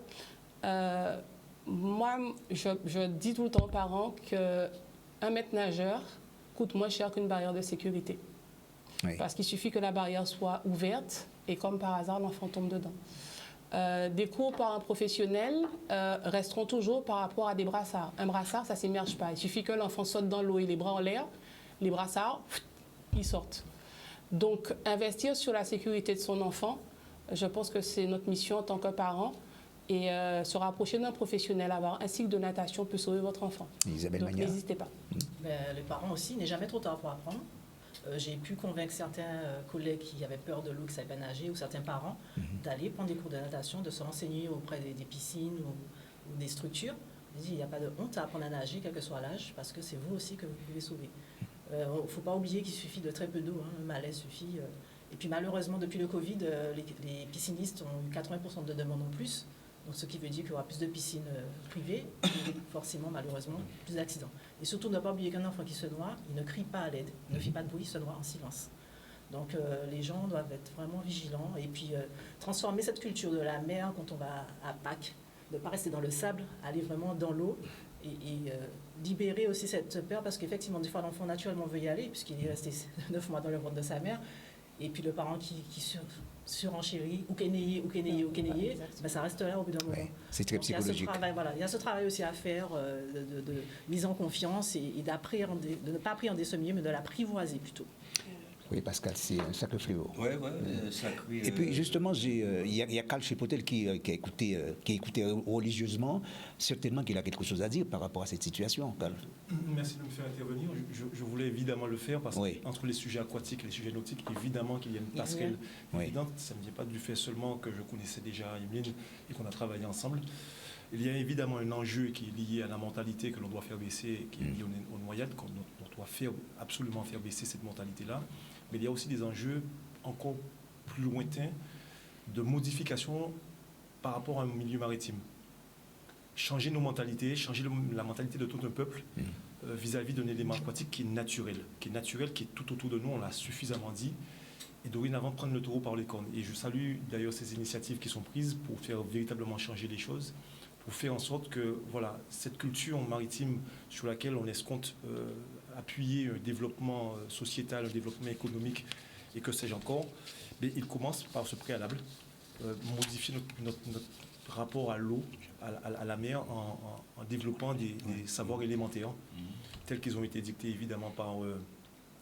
moi, je dis tout le temps aux parents qu'un maître nageur coûte moins cher qu'une barrière de sécurité. Oui. Parce qu'il suffit que la barrière soit ouverte et comme par hasard, l'enfant tombe dedans. Des cours par un professionnel resteront toujours par rapport à des brassards. Un brassard, ça ne s'immerge pas. Il suffit que l'enfant saute dans l'eau et les bras en l'air, les brassards, ils sortent. Donc, investir sur la sécurité de son enfant, je pense que c'est notre mission en tant que parent. Et se rapprocher d'un professionnel, avoir un cycle de natation peut sauver votre enfant. Isabelle Donc, Magna. n'hésitez pas. Les parents aussi, il n'est jamais trop tard pour apprendre. J'ai pu convaincre certains collègues qui avaient peur de l'eau, qui ne savaient pas nager, ou certains parents, d'aller prendre des cours de natation, de se renseigner auprès des piscines ou des structures. Il n'y a pas de honte à apprendre à nager, quel que soit l'âge, parce que c'est vous aussi que vous pouvez sauver. Il ne faut pas oublier qu'il suffit de très peu d'eau, un malaise suffit. Et puis malheureusement, depuis le Covid, les piscinistes ont eu 80% de demandes en plus. Donc, ce qui veut dire qu'il y aura plus de piscines privées et forcément, malheureusement, plus d'accidents. Et surtout, ne pas oublier qu'un enfant qui se noie, il ne crie pas à l'aide, il ne fait pas de bruit, il se noie en silence. Donc, les gens doivent être vraiment vigilants et puis transformer cette culture de la mer quand on va à Pâques, ne pas rester dans le sable, aller vraiment dans l'eau et libérer aussi cette peur parce qu'effectivement, des fois, l'enfant naturellement veut y aller puisqu'il est resté 9 mois dans le ventre de sa mère. Et puis le parent qui surenchérit, ou qu'énayé, ben ça reste là au bout d'un moment. C'est très psychologique. Il y a ce travail aussi à faire de mise en confiance et de ne pas appréhender ce milieu, mais de l'apprivoiser plutôt. Oui, Pascal, c'est un sacré fléau. Oui, sacré. Et puis justement, il y a Carl Chipotel qui a écouté religieusement. Certainement qu'il a quelque chose à dire par rapport à cette situation, Carl. Merci de me faire intervenir. Je voulais évidemment le faire parce qu'entre les sujets aquatiques et les sujets nautiques, évidemment qu'il y a une passerelle évidente. Ça ne vient pas du fait seulement que je connaissais déjà Emeline et qu'on a travaillé ensemble. Il y a évidemment un enjeu qui est lié à la mentalité que l'on doit faire baisser, qui est lié aux noyades, qu'on doit absolument faire baisser cette mentalité-là. Mais il y a aussi des enjeux encore plus lointains de modification par rapport à un milieu maritime. Changer nos mentalités, changer la mentalité de tout un peuple vis-à-vis d'un élément aquatique qui est naturel, qui est tout autour de nous, on l'a suffisamment dit, et dorénavant prendre le taureau par les cornes. Et je salue d'ailleurs ces initiatives qui sont prises pour faire véritablement changer les choses, pour faire en sorte que cette culture maritime sur laquelle on escompte appuyer un développement sociétal, un développement économique et que sais-je encore, mais il commence par ce préalable, modifier notre rapport à l'eau, à la mer, en développant des savoirs élémentaires, tels qu'ils ont été dictés évidemment par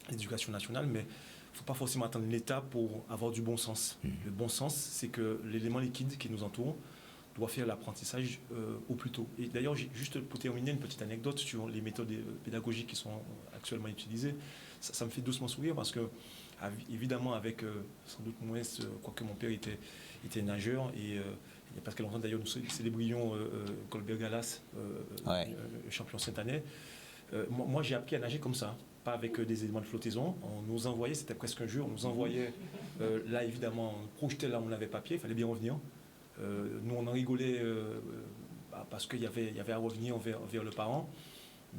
l'éducation nationale, mais il ne faut pas forcément attendre l'État pour avoir du bon sens. Le bon sens, c'est que l'élément liquide qui nous entoure doit faire l'apprentissage au plus tôt. Et d'ailleurs, juste pour terminer, une petite anecdote sur les méthodes pédagogiques qui sont actuellement utilisées. Ça me fait doucement sourire parce que, évidemment, avec sans doute moins, quoique mon père était nageur, et il y a pas très longtemps d'ailleurs, nous célébrions Colbert Galas, champion cette année. Moi, j'ai appris à nager comme ça, pas avec des éléments de flottaison. On nous envoyait, c'était presque un jeu, on nous envoyait, là évidemment, on projetait là où on avait papier, il fallait bien revenir. Nous, on en rigolait parce qu'il y avait à revenir vers le parent,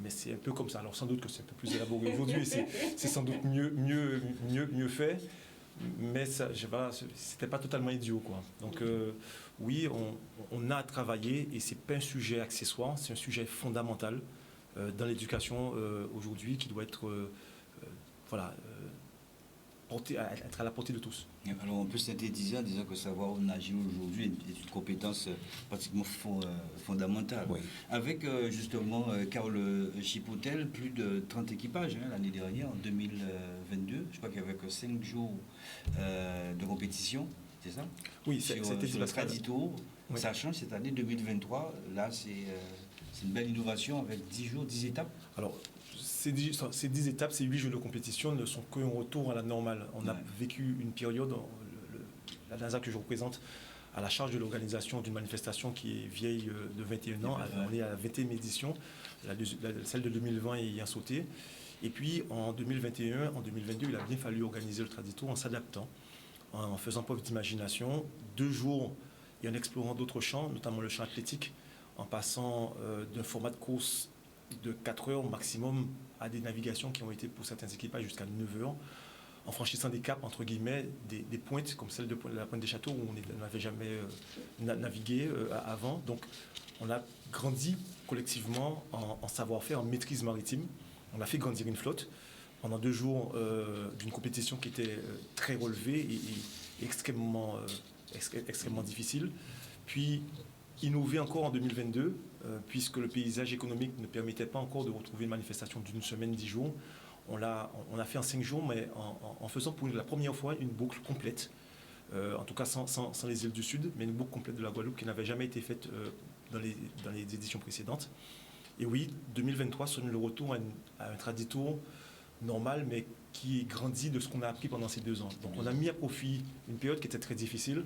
mais c'est un peu comme ça. Alors, sans doute que c'est un peu plus élaboré aujourd'hui, c'est sans doute mieux fait, mais c'était pas totalement idiot, quoi. Donc, oui, on a à travailler, et c'est pas un sujet accessoire, c'est un sujet fondamental dans l'éducation aujourd'hui qui doit être être à la portée de tous. Alors on peut synthétiser en disant que savoir nager aujourd'hui est une compétence pratiquement fondamentale. Oui. Avec justement Carl Chipotel, plus de 30 équipages l'année dernière, en 2022, je crois qu'il y avait que 5 jours de compétition, c'est ça? Oui, c'était sur le Traditour. Oui. Ça change cette année 2023, là c'est une belle innovation avec 10 jours, 10 étapes. Alors, ces 10 étapes, ces 8 jours de compétition ne sont qu'un retour à la normale. On a vécu une période, la NASA que je représente, à la charge de l'organisation d'une manifestation qui est vieille de 21 ans. On est à la 20e édition, celle de 2020 ayant sauté. Et puis en 2021, en 2022, il a bien fallu organiser le Traditour en s'adaptant, en faisant preuve d'imagination, 2 jours et en explorant d'autres champs, notamment le champ athlétique, en passant d'un format de course de 4 heures maximum à des navigations qui ont été pour certains équipages jusqu'à 9 heures, en franchissant des caps, entre guillemets, des pointes comme celle de la pointe des Châteaux où on n'avait jamais navigué avant. Donc on a grandi collectivement en savoir-faire, en maîtrise maritime. On a fait grandir une flotte pendant 2 jours d'une compétition qui était très relevée et extrêmement difficile. puis innover encore en 2022, puisque le paysage économique ne permettait pas encore de retrouver une manifestation d'une semaine, 10 jours. On a fait en 5 jours, mais en faisant pour la première fois une boucle complète, en tout cas sans les îles du Sud, mais une boucle complète de la Guadeloupe qui n'avait jamais été faite dans les éditions précédentes. Et oui, 2023 sonne le retour à un traditour normal, mais qui grandit de ce qu'on a appris pendant ces 2 ans. Donc on a mis à profit une période qui était très difficile,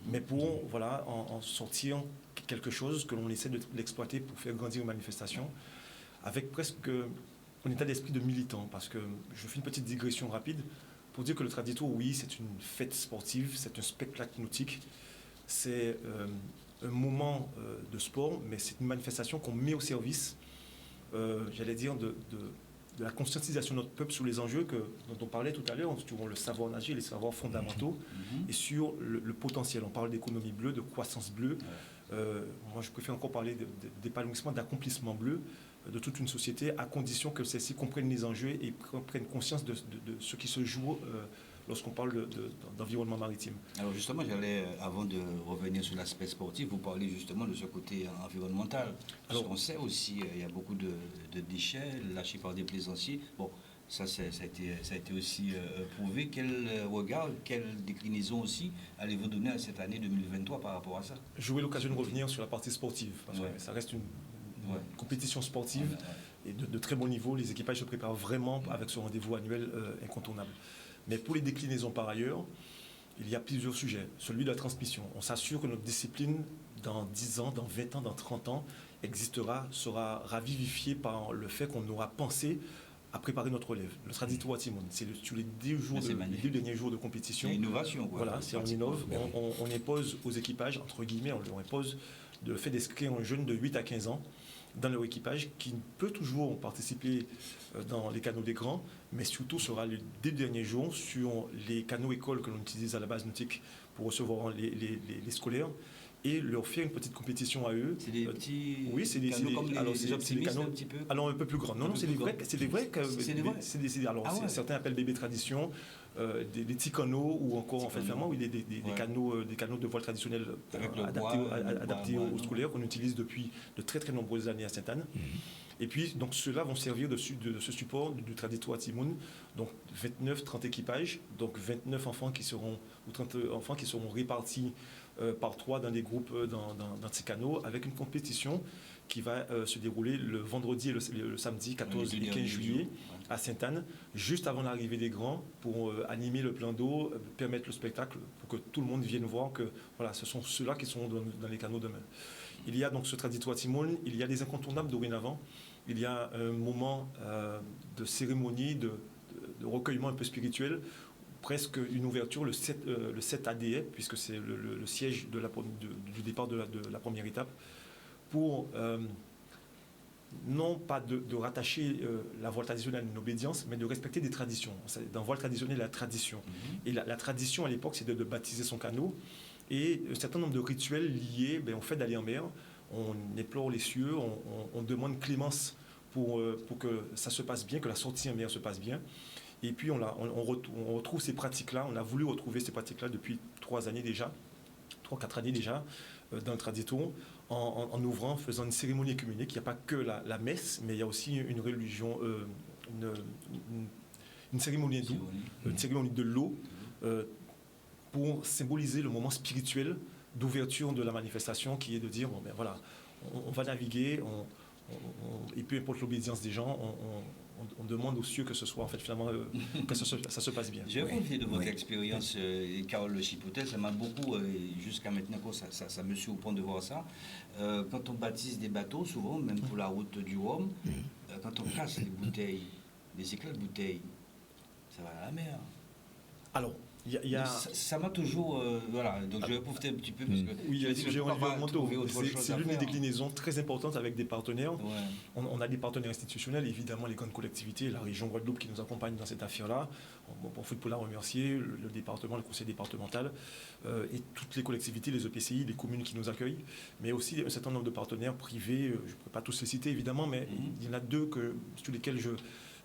mais pour en sortir quelque chose que l'on essaie de l'exploiter pour faire grandir une manifestation, avec presque un état d'esprit de militant. Parce que je fais une petite digression rapide pour dire que le traditour, oui, c'est une fête sportive, c'est un spectacle nautique, c'est un moment de sport, mais c'est une manifestation qu'on met au service, j'allais dire, de la conscientisation de notre peuple sur les enjeux dont on parlait tout à l'heure, sur le savoir nager, les savoirs fondamentaux, et sur le potentiel. On parle d'économie bleue, de croissance bleue. Moi, je préfère encore parler d'épanouissement, d'accomplissement bleu de toute une société, à condition que celle-ci comprenne les enjeux et prenne conscience de ce qui se joue lorsqu'on parle d'environnement maritime. Alors justement, avant de revenir sur l'aspect sportif, vous parlez justement de ce côté environnemental. Parce qu'on sait aussi, il y a beaucoup de déchets lâchés par des plaisanciers. Bon, ça a été aussi prouvé. Quel regard, quelle déclinaison aussi allez-vous donner à cette année 2023 par rapport à ça? J'aurai l'occasion de revenir sur la partie sportive, parce que ça reste une compétition sportive et de très bon niveau. Les équipages se préparent vraiment avec ce rendez-vous annuel incontournable. Mais pour les déclinaisons par ailleurs, il y a plusieurs sujets. Celui de la transmission. On s'assure que notre discipline, dans 10 ans, dans 20 ans, dans 30 ans, sera ravivifiée par le fait qu'on aura pensé à préparer notre relève. Le traditoire à Timon, c'est sur les 2 derniers jours de compétition. C'est l'innovation. Voilà, on innove. On impose aux équipages, entre guillemets, on leur impose le fait d'inscrire un jeune de 8 à 15 ans dans leur équipage qui peut toujours participer dans les canaux des grands, mais surtout sera les 2 derniers jours sur les canaux écoles que l'on utilise à la base nautique pour recevoir les scolaires et leur faire une petite compétition à eux. C'est des petits oui, c'est des canaux comme les canaux un petit peu. Alors un peu plus grands. Non, c'est des vrais. Alors certains appellent bébé tradition. Des petits canaux ou encore en fait vraiment des canaux de voile traditionnels adaptés aux scolaires qu'on utilise depuis de très très nombreuses années à Sainte-Anne. Et puis donc ceux-là vont servir de ce support du traditoire à Timoun. Donc 29-30 équipages, donc 29 enfants ou 30 enfants qui seront répartis par 3 dans des groupes dans ces canaux, avec une compétition qui va se dérouler le vendredi et le samedi 14 et 15 juillet à Sainte-Anne, juste avant l'arrivée des grands, pour animer le plan d'eau, permettre le spectacle, pour que tout le monde vienne voir que voilà, ce sont ceux-là qui sont dans les canaux demain. Il y a donc ce traditoire Timon, il y a des incontournables dorénavant, il y a un moment de cérémonie, de recueillement un peu spirituel, presque une ouverture le 7 ADE, puisque c'est le siège du départ de la première étape, pour non pas de rattacher la voile traditionnelle à une obédience, mais de respecter des traditions. Dans voile traditionnel, la tradition. Et la tradition à l'époque, c'est de baptiser son canot, et un certain nombre de rituels liés au fait d'aller en mer. On éplore les cieux, on demande clémence pour que ça se passe bien, que la sortie en mer se passe bien. Et puis on retrouve ces pratiques-là, on a voulu retrouver ces pratiques-là depuis 3-4 années déjà, dans le traditoire, en ouvrant, faisant une cérémonie œcuménique. Il n'y a pas que la messe, mais il y a aussi une religion, une cérémonie d'eau, une cérémonie de l'eau, pour symboliser le moment spirituel d'ouverture de la manifestation, qui est de dire, bon, ben voilà, on va naviguer, et peu importe l'obédience des gens, on demande aux cieux que ce soit en fait finalement que ça se passe bien. J'ai envie de votre expérience, Carole Le Chipotet, ça m'a beaucoup, jusqu'à maintenant, ça me suit au point de voir ça. Quand on baptise des bateaux, souvent, même pour la route du Rhum, quand on casse les bouteilles, les éclats de bouteilles, ça va à la mer. Alors, ça m'a toujours... voilà, donc je vais profiter un petit peu parce que... Oui, c'est l'une des déclinaisons très importantes avec des partenaires. Ouais. On a des partenaires institutionnels, évidemment les grandes collectivités, la région Guadeloupe qui nous accompagne dans cette affaire-là. On profite pour la remercier, le département, le conseil départemental, et toutes les collectivités, les EPCI, les communes qui nous accueillent, mais aussi un certain nombre de partenaires privés, je ne peux pas tous les citer évidemment, mais il y en a 2 sur lesquels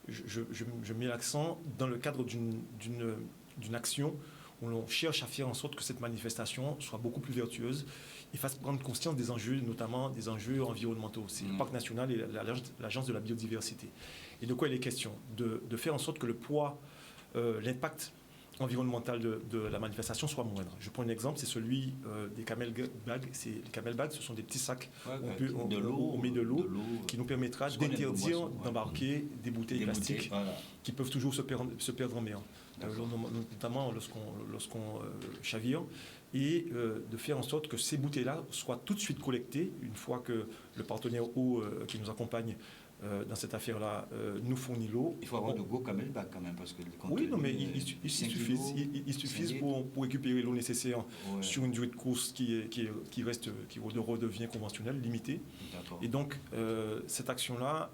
je mets l'accent dans le cadre d'une action où l'on cherche à faire en sorte que cette manifestation soit beaucoup plus vertueuse. ils fassent prendre conscience des enjeux, notamment des enjeux environnementaux. C'est le Parc national et l'Agence de la biodiversité. Et de quoi il est question? De faire en sorte que le poids, l'impact environnemental de la manifestation soit moindre. Je prends un exemple, c'est celui des camel bags. Les camel bags, ce sont des petits sacs où on met de l'eau qui nous permettra d'interdire d'embarquer des bouteilles plastiques qui peuvent toujours se perdre en mer, notamment lorsqu'on chavire, et de faire en sorte que ces bouteilles-là soient tout de suite collectées une fois que le partenaire eau qui nous accompagne dans cette affaire-là, nous fournit l'eau. Il faut avoir de gros camel bags quand même, parce que oui, non, mais il suffit pour récupérer l'eau nécessaire sur une durée de course qui redevient conventionnelle, limitée. Et donc, cette action-là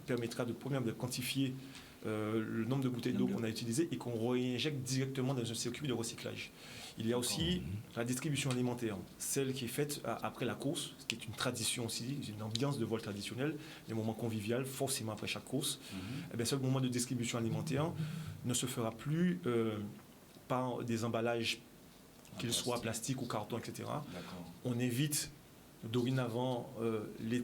permettra de quantifier le nombre de bouteilles d'eau qu'on a utilisées et qu'on réinjecte directement dans un circuit de recyclage. Il y a aussi la distribution alimentaire, celle qui est faite après la course, ce qui est une tradition aussi, une ambiance de vol traditionnelle, des moments conviviaux, forcément après chaque course. Eh bien, ce moment de distribution alimentaire ne se fera plus par des emballages, qu'ils soient plastiques ou carton, etc. On évite dorénavant les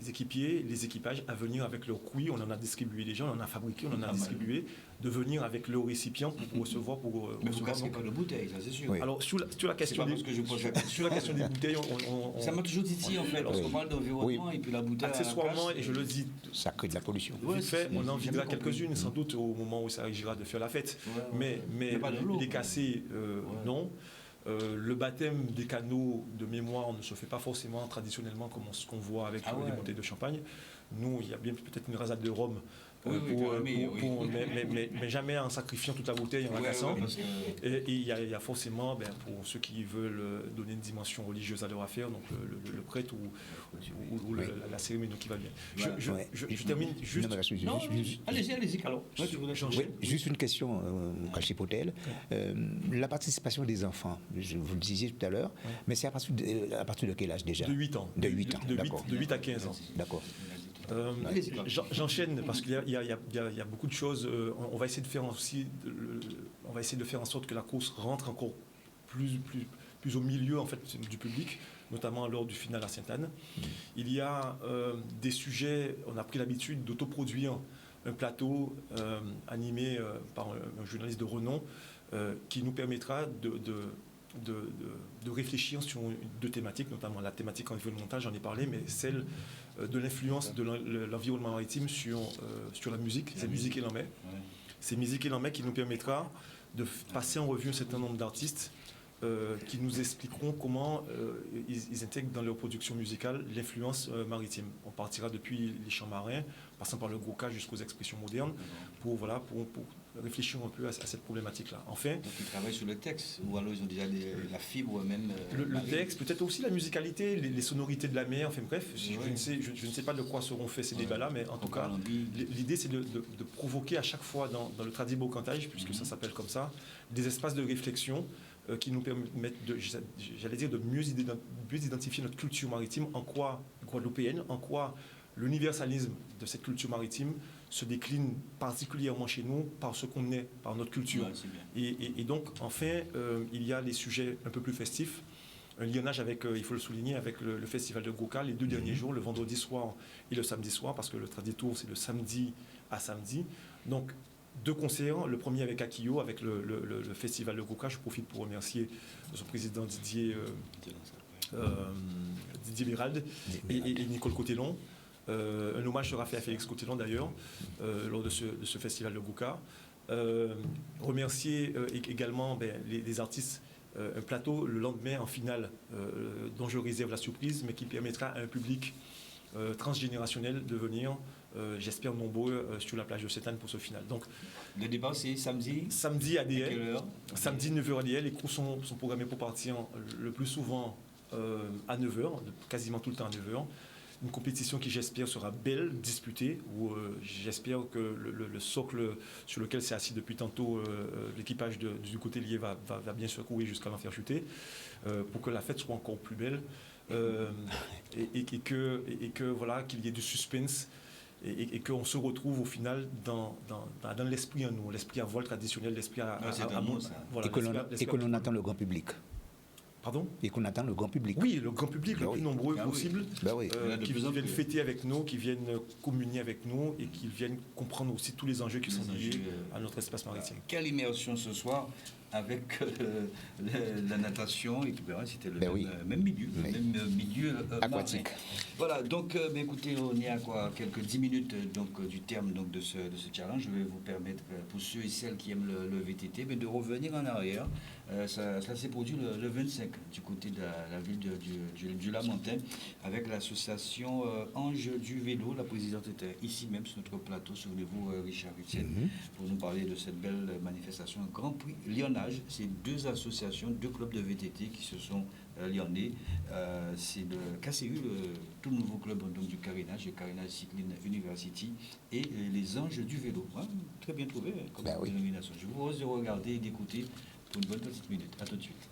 équipiers, les équipages à venir avec leur couille. On en a distribué déjà, on en a fabriqué, on en a distribué, de venir avec leur récipient pour recevoir. Mais vous cassez pas de bouteilles, ça c'est sûr. Oui. Alors sur la question des bouteilles, ça m'a toujours dit en fait, lorsqu'on parle d'environnement et puis la bouteille. Accessoirement, et je le dis, ça crée de la pollution. On en videra quelques-unes, sans doute au moment où ça agira de faire la fête. Mais les casser, non. Le baptême des canaux de mémoire ne se fait pas forcément traditionnellement comme ce qu'on voit avec les bouteilles de champagne. Nous, il y a bien peut-être une rasade de rhum, mais jamais en sacrifiant toute la bouteille, en la cassant. Et il y a forcément, pour ceux qui veulent donner une dimension religieuse à leur affaire, donc le prêtre ou la cérémonie qui va bien. Je termine juste... Allez-y. Juste une question, Kachi Potel. La participation des enfants, vous le disiez tout à l'heure, mais c'est à partir de quel âge déjà? De 8 ans. De 8 ans, d'accord. De 8 à 15 ans. D'accord. J'enchaîne parce qu'il y a beaucoup de choses. On va essayer de faire en sorte que la course rentre encore plus au milieu en fait du public, notamment lors du final à Sainte-Anne. Il y a des sujets. On a pris l'habitude d'autoproduire un plateau animé par un journaliste de renom qui nous permettra de réfléchir sur deux thématiques, notamment la thématique environnementale, j'en ai parlé, mais celle de l'influence de l'environnement maritime sur la musique, c'est Musique et Lambert. C'est Musique et Lambert qui nous permettra de passer en revue un certain nombre d'artistes qui nous expliqueront comment ils intègrent dans leur production musicale l'influence maritime. On partira depuis les chants marins, passant par le Gouka jusqu'aux expressions modernes, pour réfléchir un peu à cette problématique-là. Enfin, donc ils travaillent sur le texte, ou alors ils ont déjà la fibre ou même... le texte, peut-être aussi la musicalité, les sonorités de la mer, enfin bref, je ne sais pas de quoi seront faits ces débats-là, mais en tout cas, l'idée c'est de provoquer à chaque fois dans le tradibo cantage, puisque ça s'appelle comme ça, des espaces de réflexion qui nous permettent de mieux identifier notre culture maritime, en quoi guadeloupéenne, en quoi l'universalisme de cette culture maritime se décline particulièrement chez nous par ce qu'on est, par notre culture. Et donc, enfin, il y a les sujets un peu plus festifs. Un lionnage avec, il faut le souligner, avec le festival de Gouka, les 2 derniers jours, le vendredi soir et le samedi soir, parce que le Traditour, c'est le samedi à samedi. Donc, 2 concerts, le premier avec Akio, avec le festival de Gouka. Je profite pour remercier son président Didier Bérald et Nicole Cotellon. Un hommage sera fait à Félix Cotellon d'ailleurs lors de ce festival de Gouka. Remercier également les artistes, un plateau le lendemain en finale dont je réserve la surprise, mais qui permettra à un public transgénérationnel de venir, j'espère nombreux, sur la plage de Sainte-Anne pour ce final. Donc, le départ c'est samedi? Samedi à DL. Samedi 9h à DL. Les cours sont programmés pour partir le plus souvent à 9h, quasiment tout le temps à 9h. Une compétition qui, j'espère, sera belle, disputée, où j'espère que le socle sur lequel s'est assis depuis tantôt l'équipage du côté lié va bien secouer jusqu'à l'en faire chuter, pour que la fête soit encore plus belle, et que voilà, qu'il y ait du suspense, et qu'on se retrouve au final dans l'esprit à nous, l'esprit à voile traditionnel, l'esprit à voilà, et que l'on attend le grand public. Pardon? Et qu'on attend le grand public. Oui, le grand public le plus nombreux possible, qui viennent plus. fêter avec nous, qui viennent communier avec nous et qui viennent comprendre aussi tous les enjeux qui sont liés à notre espace maritime. Quelle immersion ce soir avec la natation, et puis c'était le même milieu aquatique. Marin. Voilà, donc écoutez, on est à quelques 10 minutes du terme de ce challenge. Je vais vous permettre, pour ceux et celles qui aiment le VTT, de revenir en arrière. Cela s'est produit le 25 du côté de la ville du Lamentin avec l'association Ange du Vélo. La présidente était ici même sur notre plateau, souvenez-vous, Richard Etienne, pour nous parler de cette belle manifestation Grand Prix Lionnage. C'est 2 associations, 2 clubs de VTT qui se sont lyonnais. C'est le KCU, le tout nouveau club du carénage, le Carénage Cycling University, et les Anges du Vélo. Très bien trouvé comme dénomination. Je vous propose de regarder et d'écouter pour une bonne petite minute. À tout de suite.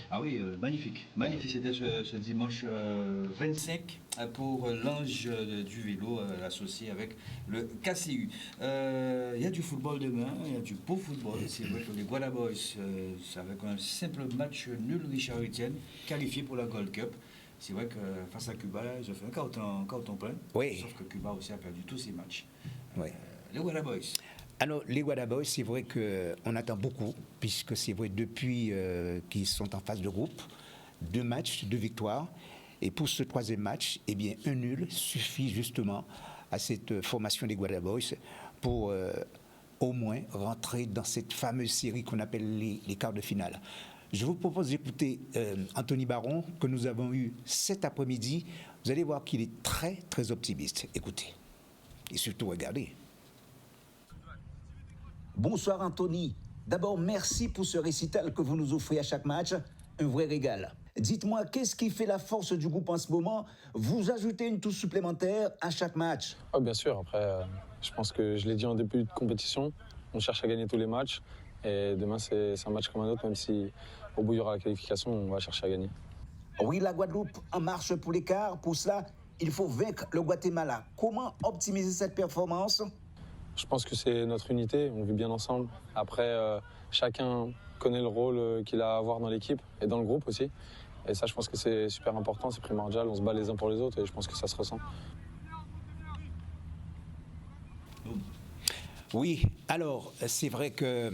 Ah oui, magnifique. Magnifique, c'était ce dimanche 25 pour l'Ange du Vélo associé avec le KCU. Il y a du football demain, il y a du beau football. C'est vrai que les Guada Boys, avec un simple match nul, Richard Etienne, qualifié pour la Gold Cup. C'est vrai que face à Cuba, ils ont fait un carton plein. Oui. Sauf que Cuba aussi a perdu tous ses matchs. Oui. Les Guada Boys. Alors, les Guada Boys, c'est vrai qu'on attend beaucoup, puisque c'est vrai depuis qu'ils sont en phase de groupe, 2 matchs, 2 victoires. Et pour ce 3e match, eh bien, un nul suffit justement à cette formation des Guada Boys pour au moins rentrer dans cette fameuse série qu'on appelle les quarts de finale. Je vous propose d'écouter Anthony Baron, que nous avons eu cet après-midi. Vous allez voir qu'il est très, très optimiste. Écoutez. Et surtout, regardez. Bonsoir Anthony. D'abord, merci pour ce récital que vous nous offrez à chaque match. Un vrai régal. Dites-moi, qu'est-ce qui fait la force du groupe en ce moment? Vous ajoutez une touche supplémentaire à chaque match? Oh, bien sûr. Après, je pense que je l'ai dit en début de compétition. On cherche à gagner tous les matchs. Et demain, c'est un match comme un autre, même si au bout, il y aura la qualification, on va chercher à gagner. Oui, la Guadeloupe en marche pour l'écart. Pour cela, il faut vaincre le Guatemala. Comment optimiser cette performance? Je pense que c'est notre unité, on vit bien ensemble. Après, chacun connaît le rôle qu'il a à avoir dans l'équipe et dans le groupe aussi. Et ça, je pense que c'est super important, c'est primordial. On se bat les uns pour les autres et je pense que ça se ressent. Oui, alors, c'est vrai que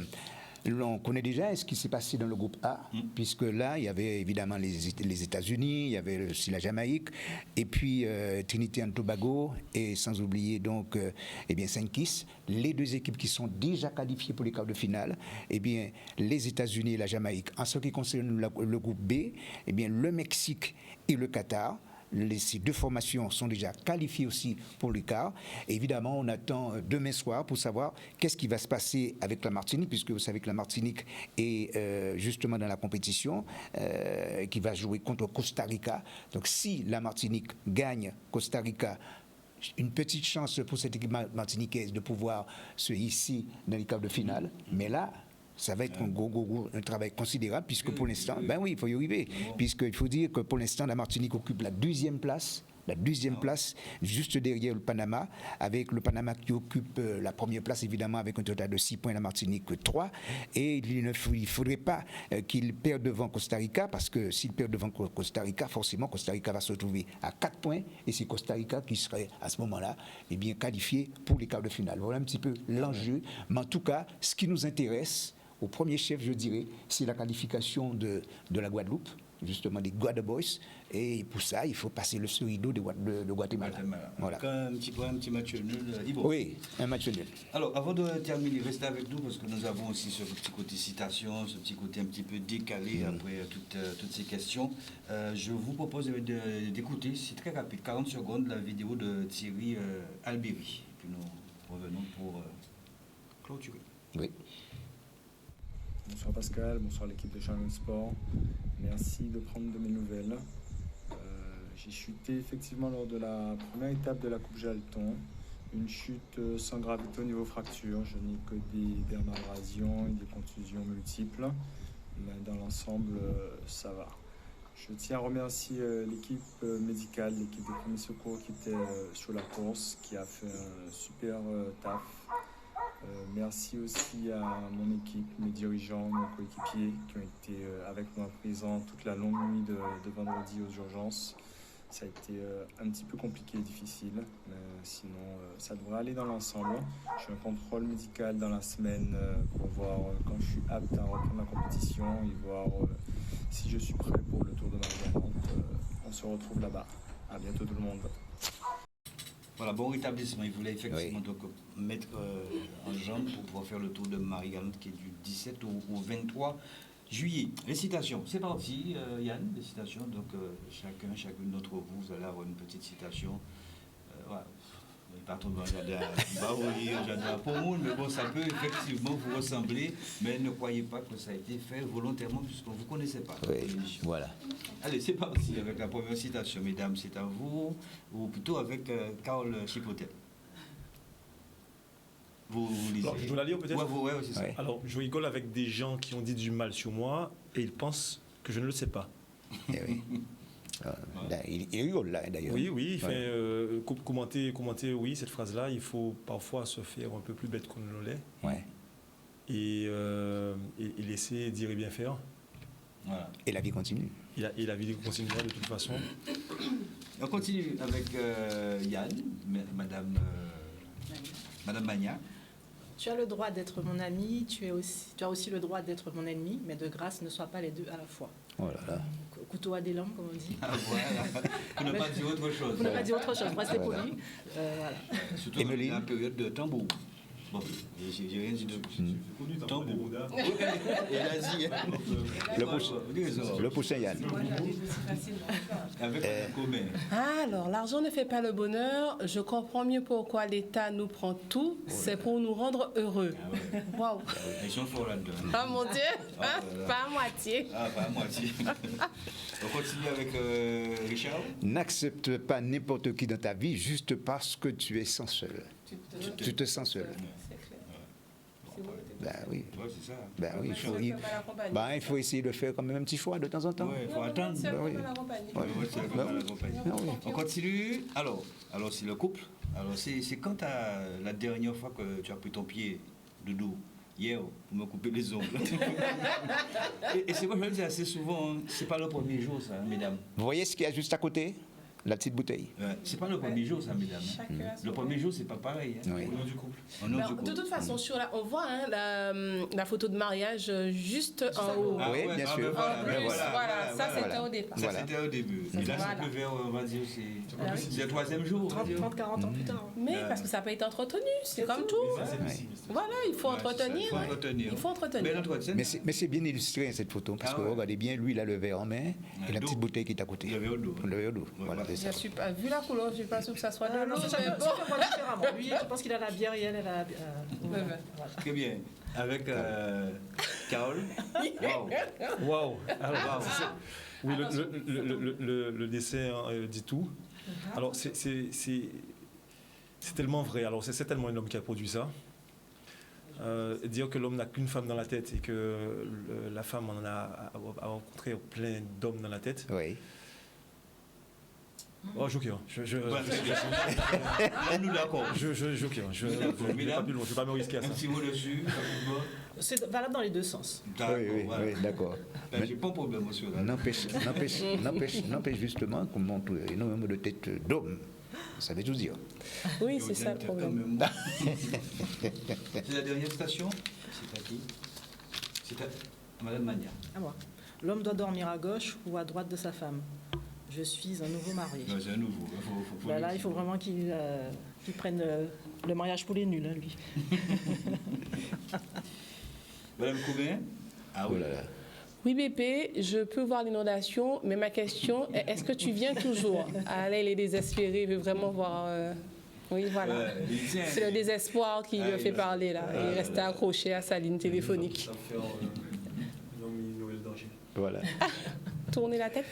on connaît déjà ce qui s'est passé dans le groupe A, puisque là, il y avait évidemment les États-Unis, il y avait aussi la Jamaïque, et puis Trinité and Tobago, et sans oublier donc Saint-Kitts, les deux équipes qui sont déjà qualifiées pour les quarts de finale, les États-Unis et la Jamaïque. En ce qui concerne le groupe B, le Mexique et le Qatar. Ces deux formations sont déjà qualifiées aussi pour les quarts. Évidemment, on attend demain soir pour savoir qu'est-ce qui va se passer avec la Martinique, puisque vous savez que la Martinique est justement dans la compétition, qui va jouer contre Costa Rica. Donc si la Martinique gagne Costa Rica, une petite chance pour cette équipe martiniquaise de pouvoir se hisser dans les quarts de finale. Mais là, ça va être un travail considérable, puisque pour l'instant, il faut y arriver. Puisqu'il faut dire que pour l'instant, la Martinique occupe la deuxième place, juste derrière le Panama, avec le Panama qui occupe la première place, évidemment, avec un total de 6 points, la Martinique 3. Et il ne faudrait pas qu'il perde devant Costa Rica, parce que s'il perd devant Costa Rica, forcément, Costa Rica va se retrouver à 4 points, et c'est Costa Rica qui serait, à ce moment-là, qualifié pour les quarts de finale. Voilà un petit peu l'enjeu. Mais en tout cas, ce qui nous intéresse, au premier chef, je dirais, c'est la qualification de la Guadeloupe, justement des Guada Boys. Et pour ça, il faut passer le rideau de Guatemala. Voilà. Un petit match nul. Oui, un match nul. Alors, avant de terminer, restez avec nous parce que nous avons aussi ce petit côté citation, ce petit côté un petit peu décalé après toutes ces questions. Je vous propose d'écouter, c'est très rapide, 40 secondes, la vidéo de Thierry Albéry. Puis nous revenons pour clôturer. Oui. Bonsoir Pascal, bonsoir l'équipe de Channel Sport. Merci de prendre de mes nouvelles. J'ai chuté effectivement lors de la première étape de la Coupe Jalton. Une chute sans gravité au niveau fracture. Je n'ai que des dermabrasions et des contusions multiples. Mais dans l'ensemble, ça va. Je tiens à remercier l'équipe médicale, l'équipe de premiers secours qui était sur la course, qui a fait un super taf. Merci aussi à mon équipe, mes dirigeants, mes coéquipiers qui ont été avec moi présents toute la longue nuit de vendredi aux urgences. Ça a été un petit peu compliqué et difficile, mais sinon ça devrait aller dans l'ensemble. J'ai un contrôle médical dans la semaine pour voir quand je suis apte à reprendre la compétition et voir si je suis prêt pour le Tour de Marie-Galante. On se retrouve là-bas. À bientôt tout le monde. Voilà, bon rétablissement. Il voulait effectivement donc mettre en jambe pour pouvoir faire le Tour de Marie-Galante qui est du 17 au 23 juillet. Les citations, c'est parti, Yann, les citations. Donc chacune d'entre vous, vous allez avoir une petite citation. Voilà. Pas trop bon, j'adore pour moi, mais bon, ça peut effectivement vous ressembler, mais ne croyez pas que ça a été fait volontairement puisqu'on ne vous connaissait pas. Oui, voilà. Allez, c'est parti avec la première citation, mesdames, c'est à vous, ou plutôt avec Carl Chipotel. Vous lisez. Alors, je dois la lire peut-être. Oui, c'est ça. Ouais. Alors, je rigole avec des gens qui ont dit du mal sur moi et ils pensent que je ne le sais pas. Oui. Il rigole là d'ailleurs. Oui, il fait commenter, oui, cette phrase-là, il faut parfois se faire un peu plus bête qu'on ne l'est. Ouais. Et laisser dire et bien faire. Voilà. Et la vie continue. Et la vie continuera de toute façon. On continue avec Yann, Madame Magna. Tu as le droit d'être mon ami, tu as aussi le droit d'être mon ennemi, mais de grâce, ne sois pas les deux à la fois. Oh là là. Couteau à des lampes, comme on dit. Ah, voilà. Pour ne pas dire autre chose. Pour ne pas dire autre chose, restez poli. Voilà. Surtout dans la période de tambour. Bon, j'ai rien dit de plus. Tambour. Et l'Asie. Le prochain Yann. Avec un commun. Alors, l'argent ne fait pas le bonheur. Je comprends mieux pourquoi l'État nous prend tout. C'est pour nous rendre heureux. Waouh. Ils sont forts là-dedans. Ah mon Dieu. Pas à moitié. Ah, pas à moitié. On continue avec Richard. N'accepte pas n'importe qui dans ta vie juste parce que tu es sans seul. Tu te sens seul. Ben oui. Ouais, c'est ça. Ben oui, il faut essayer de faire quand même un petit choix de temps en temps. Oui, il faut attendre. On continue. Alors c'est le couple. Alors c'est quand la dernière fois que tu as pris ton pied de dos hier pour me couper les ongles. Et c'est moi je le dis assez souvent, c'est pas le premier jour ça, mesdames. Vous voyez ce qu'il y a juste à côté? La petite bouteille. C'est pas le premier jour, ça, mesdames. Le premier jour, c'est pas pareil. Au nom du couple. De toute façon, on voit la photo de mariage juste en haut. Oui, bien sûr. Voilà, ça c'était au départ. Ça c'était au début. Et là, c'est plus vers, on va dire, c'est le troisième jour. 30-40 ans plus tard. Mais parce que ça n'a pas été entretenu, c'est comme tout. Voilà, il faut entretenir. Il faut entretenir. Mais c'est bien illustré cette photo, parce que regardez bien, lui, il a le verre en main et la petite bouteille qui est à côté. Le verre au dos. Voilà, c'est ça. Vu la couleur, je ne suis pas sûr que ça soit de l'eau. Différemment. Lui, je pense qu'il a la bière et elle a la... Très bien. Avec Carole. Waouh. Oui, le dessin dit tout. Alors, c'est tellement vrai. Alors, c'est tellement un homme qui a produit ça. Dire que l'homme n'a qu'une femme dans la tête et que la femme en a rencontré plein d'hommes dans la tête. Oui. Oh, Joker. Nous d'accord. Joker. Je ne vais pas me risquer à ça. Un petit mot dessus. C'est valable dans les deux sens. Oui, d'accord. J'ai pas de problème, monsieur. N'empêche justement qu'on montre énormément de têtes d'hommes. Ça veut tout dire. Oui, c'est ça le problème. C'est la dernière station. C'est à qui? C'est à Madame Mania. À moi. L'homme doit dormir à gauche ou à droite de sa femme. Je suis un nouveau marié. C'est un nouveau. Là, il faut vraiment qu'il prenne le mariage pour les nuls, hein, lui. Madame Coubin. Ah oui. Oui, BP, je peux voir l'inondation, mais ma question est, est-ce que tu viens toujours? Alain, il est désespéré, il veut vraiment voir... Oui, voilà. C'est le désespoir qui lui a fait parler, là. Il restait accroché à sa ligne téléphonique. Voilà. Tournez la tête.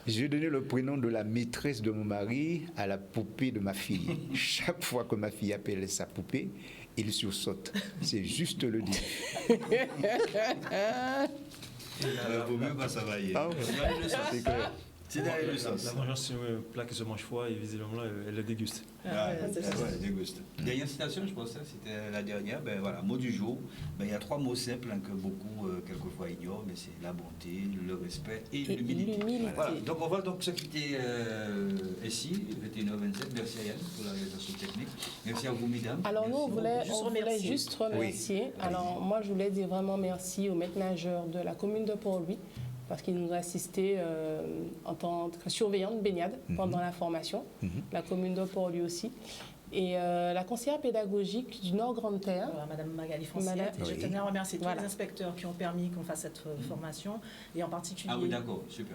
J'ai donné le prénom de la maîtresse de mon mari à la poupée de ma fille. Chaque fois que ma fille appelle sa poupée, il sursaute. C'est juste le dire. Vaut mieux pas travailler. C'est clair. C'est derrière le sens. La vengeance, c'est un plat qui se mange froid et visiblement, elle le déguste. Elle déguste. Dernière citation, je pense que c'était la dernière. Ben, voilà, mot du jour. Ben, il y a 3 mots simples que beaucoup, quelquefois, ignorent, mais c'est la bonté, le respect et l'humilité. Voilà. Donc, on va donc se quitter ici, 21h27. Merci à Yann pour la réalisation technique. Merci à vous, mesdames. Alors, nous, on voulait juste remercier. Oui. Alors, moi, je voulais dire vraiment merci aux maîtres nageurs de la commune de Port-Louis, parce qu'ils nous ont assistés en tant que surveillante de baignade pendant la formation, la commune de Port-Louis aussi. Et la conseillère pédagogique du Nord Grande Terre, Madame Magali Fonciette. Je tenais à remercier tous les inspecteurs qui ont permis qu'on fasse cette formation, et en particulier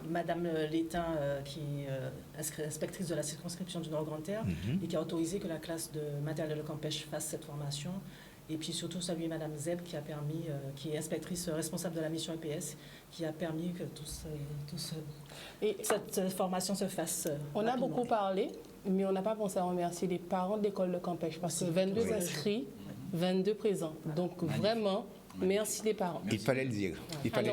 Madame Létain, qui est inspectrice de la circonscription du Nord Grande Terre, et qui a autorisé que la classe de matériel de campèche fasse cette formation. Et puis surtout saluer Madame Zeb qui a permis, qui est inspectrice responsable de la mission EPS, qui a permis que cette formation se fasse. On a beaucoup parlé, mais on n'a pas pensé à remercier les parents de l'école de campèche, parce que 22 inscrits, 22 présents. Donc vraiment, merci les parents. Il fallait le dire.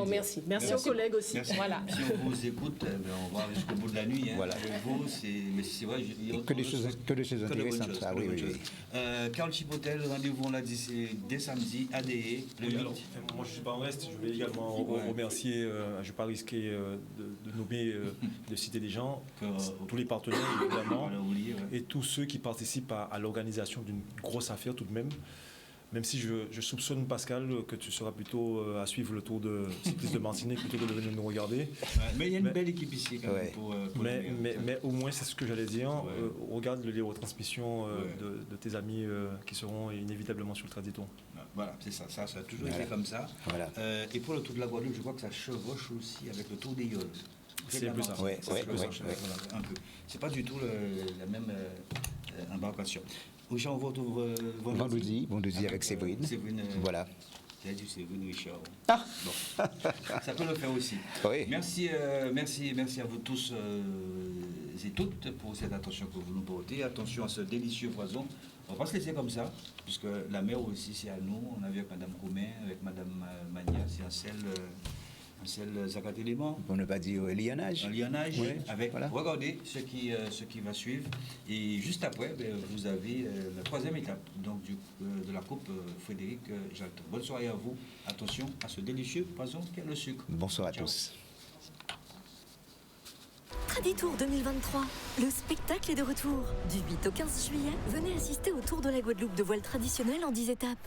Merci. Merci aux collègues aussi. Merci. Voilà. Si on vous écoute, on va jusqu'au bout de la nuit. Hein. Voilà. Avec vous, c'est vrai. Que des choses intéressantes. Ah, oui. Carole Chipotel, rendez-vous, on l'a dit, c'est dès samedi, ADE, le 8. Alors, moi, je ne suis pas en reste. Je vais également remercier, je ne vais pas risquer de nommer, de citer des gens, tous les partenaires, évidemment, et tous ceux qui participent à l'organisation d'une grosse affaire tout de même. Même si je soupçonne, Pascal, que tu seras plutôt à suivre le tour de cycliste de Martinique plutôt que de venir nous regarder. Mais il y a une belle équipe ici quand même. Mais au moins, c'est ce que j'allais dire. Regarde les retransmissions de tes amis qui seront inévitablement sur le Traditon. Voilà, c'est ça. Ça a toujours été comme ça. Voilà. Et pour le tour de la Guadeloupe, je crois que ça chevauche aussi avec le tour des Yoles. C'est un peu ça. Un peu. C'est pas du tout la même embarcation. Richard, on va retrouver vendredi avec Séverine. Voilà. J'ai dit Séverine Richard. Bon. Ça peut le faire aussi. Oui. Merci à vous tous et toutes pour cette attention que vous nous portez. Attention à ce délicieux poison. On va pas se laisser comme ça, puisque la mer aussi c'est à nous. On a vu avec Madame Comé, avec Madame Mania, c'est un sel Zakatélément. Pour ne pas dire lionnage. Un lionnage, oui, avec, voilà. Regardez ce qui va suivre. Et juste après, vous avez la 3e étape donc, de la coupe Frédéric Jalton. Bonne soirée à vous. Attention à ce délicieux poison qu'est le sucre. Bonsoir à tous. Traditour 2023, le spectacle est de retour. Du 8 au 15 juillet, venez assister au Tour de la Guadeloupe de voile traditionnel en 10 étapes.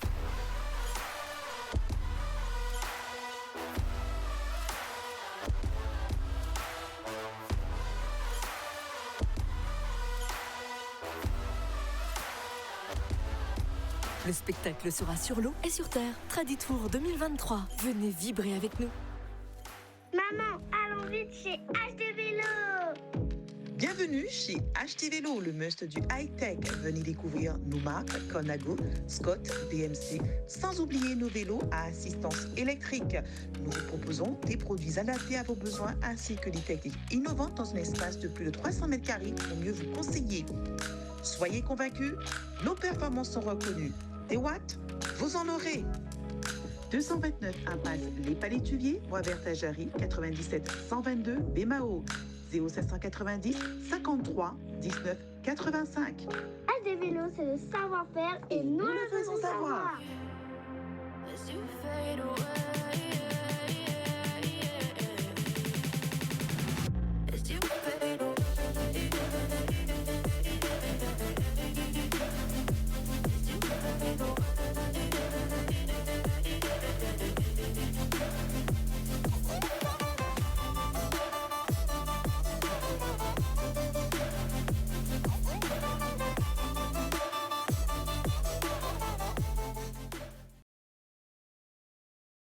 Le spectacle sera sur l'eau et sur terre. Traditour 2023. Venez vibrer avec nous. Maman, allons vite chez HT Vélo. Bienvenue chez HT Vélo, le must du high-tech. Venez découvrir nos marques Conago, Scott, BMC, sans oublier nos vélos à assistance électrique. Nous vous proposons des produits adaptés à vos besoins ainsi que des techniques innovantes dans un espace de plus de 300 mètres carrés pour mieux vous conseiller. Soyez convaincus, nos performances sont reconnues. Des watts, vous en aurez. 229 impasse Les Palétuviers, Bois-Vert-Jarry, 97 122 Bémao, 0590 53 19 85. HT Vélo, c'est le savoir-faire et nous le faisons savoir. As you fade away.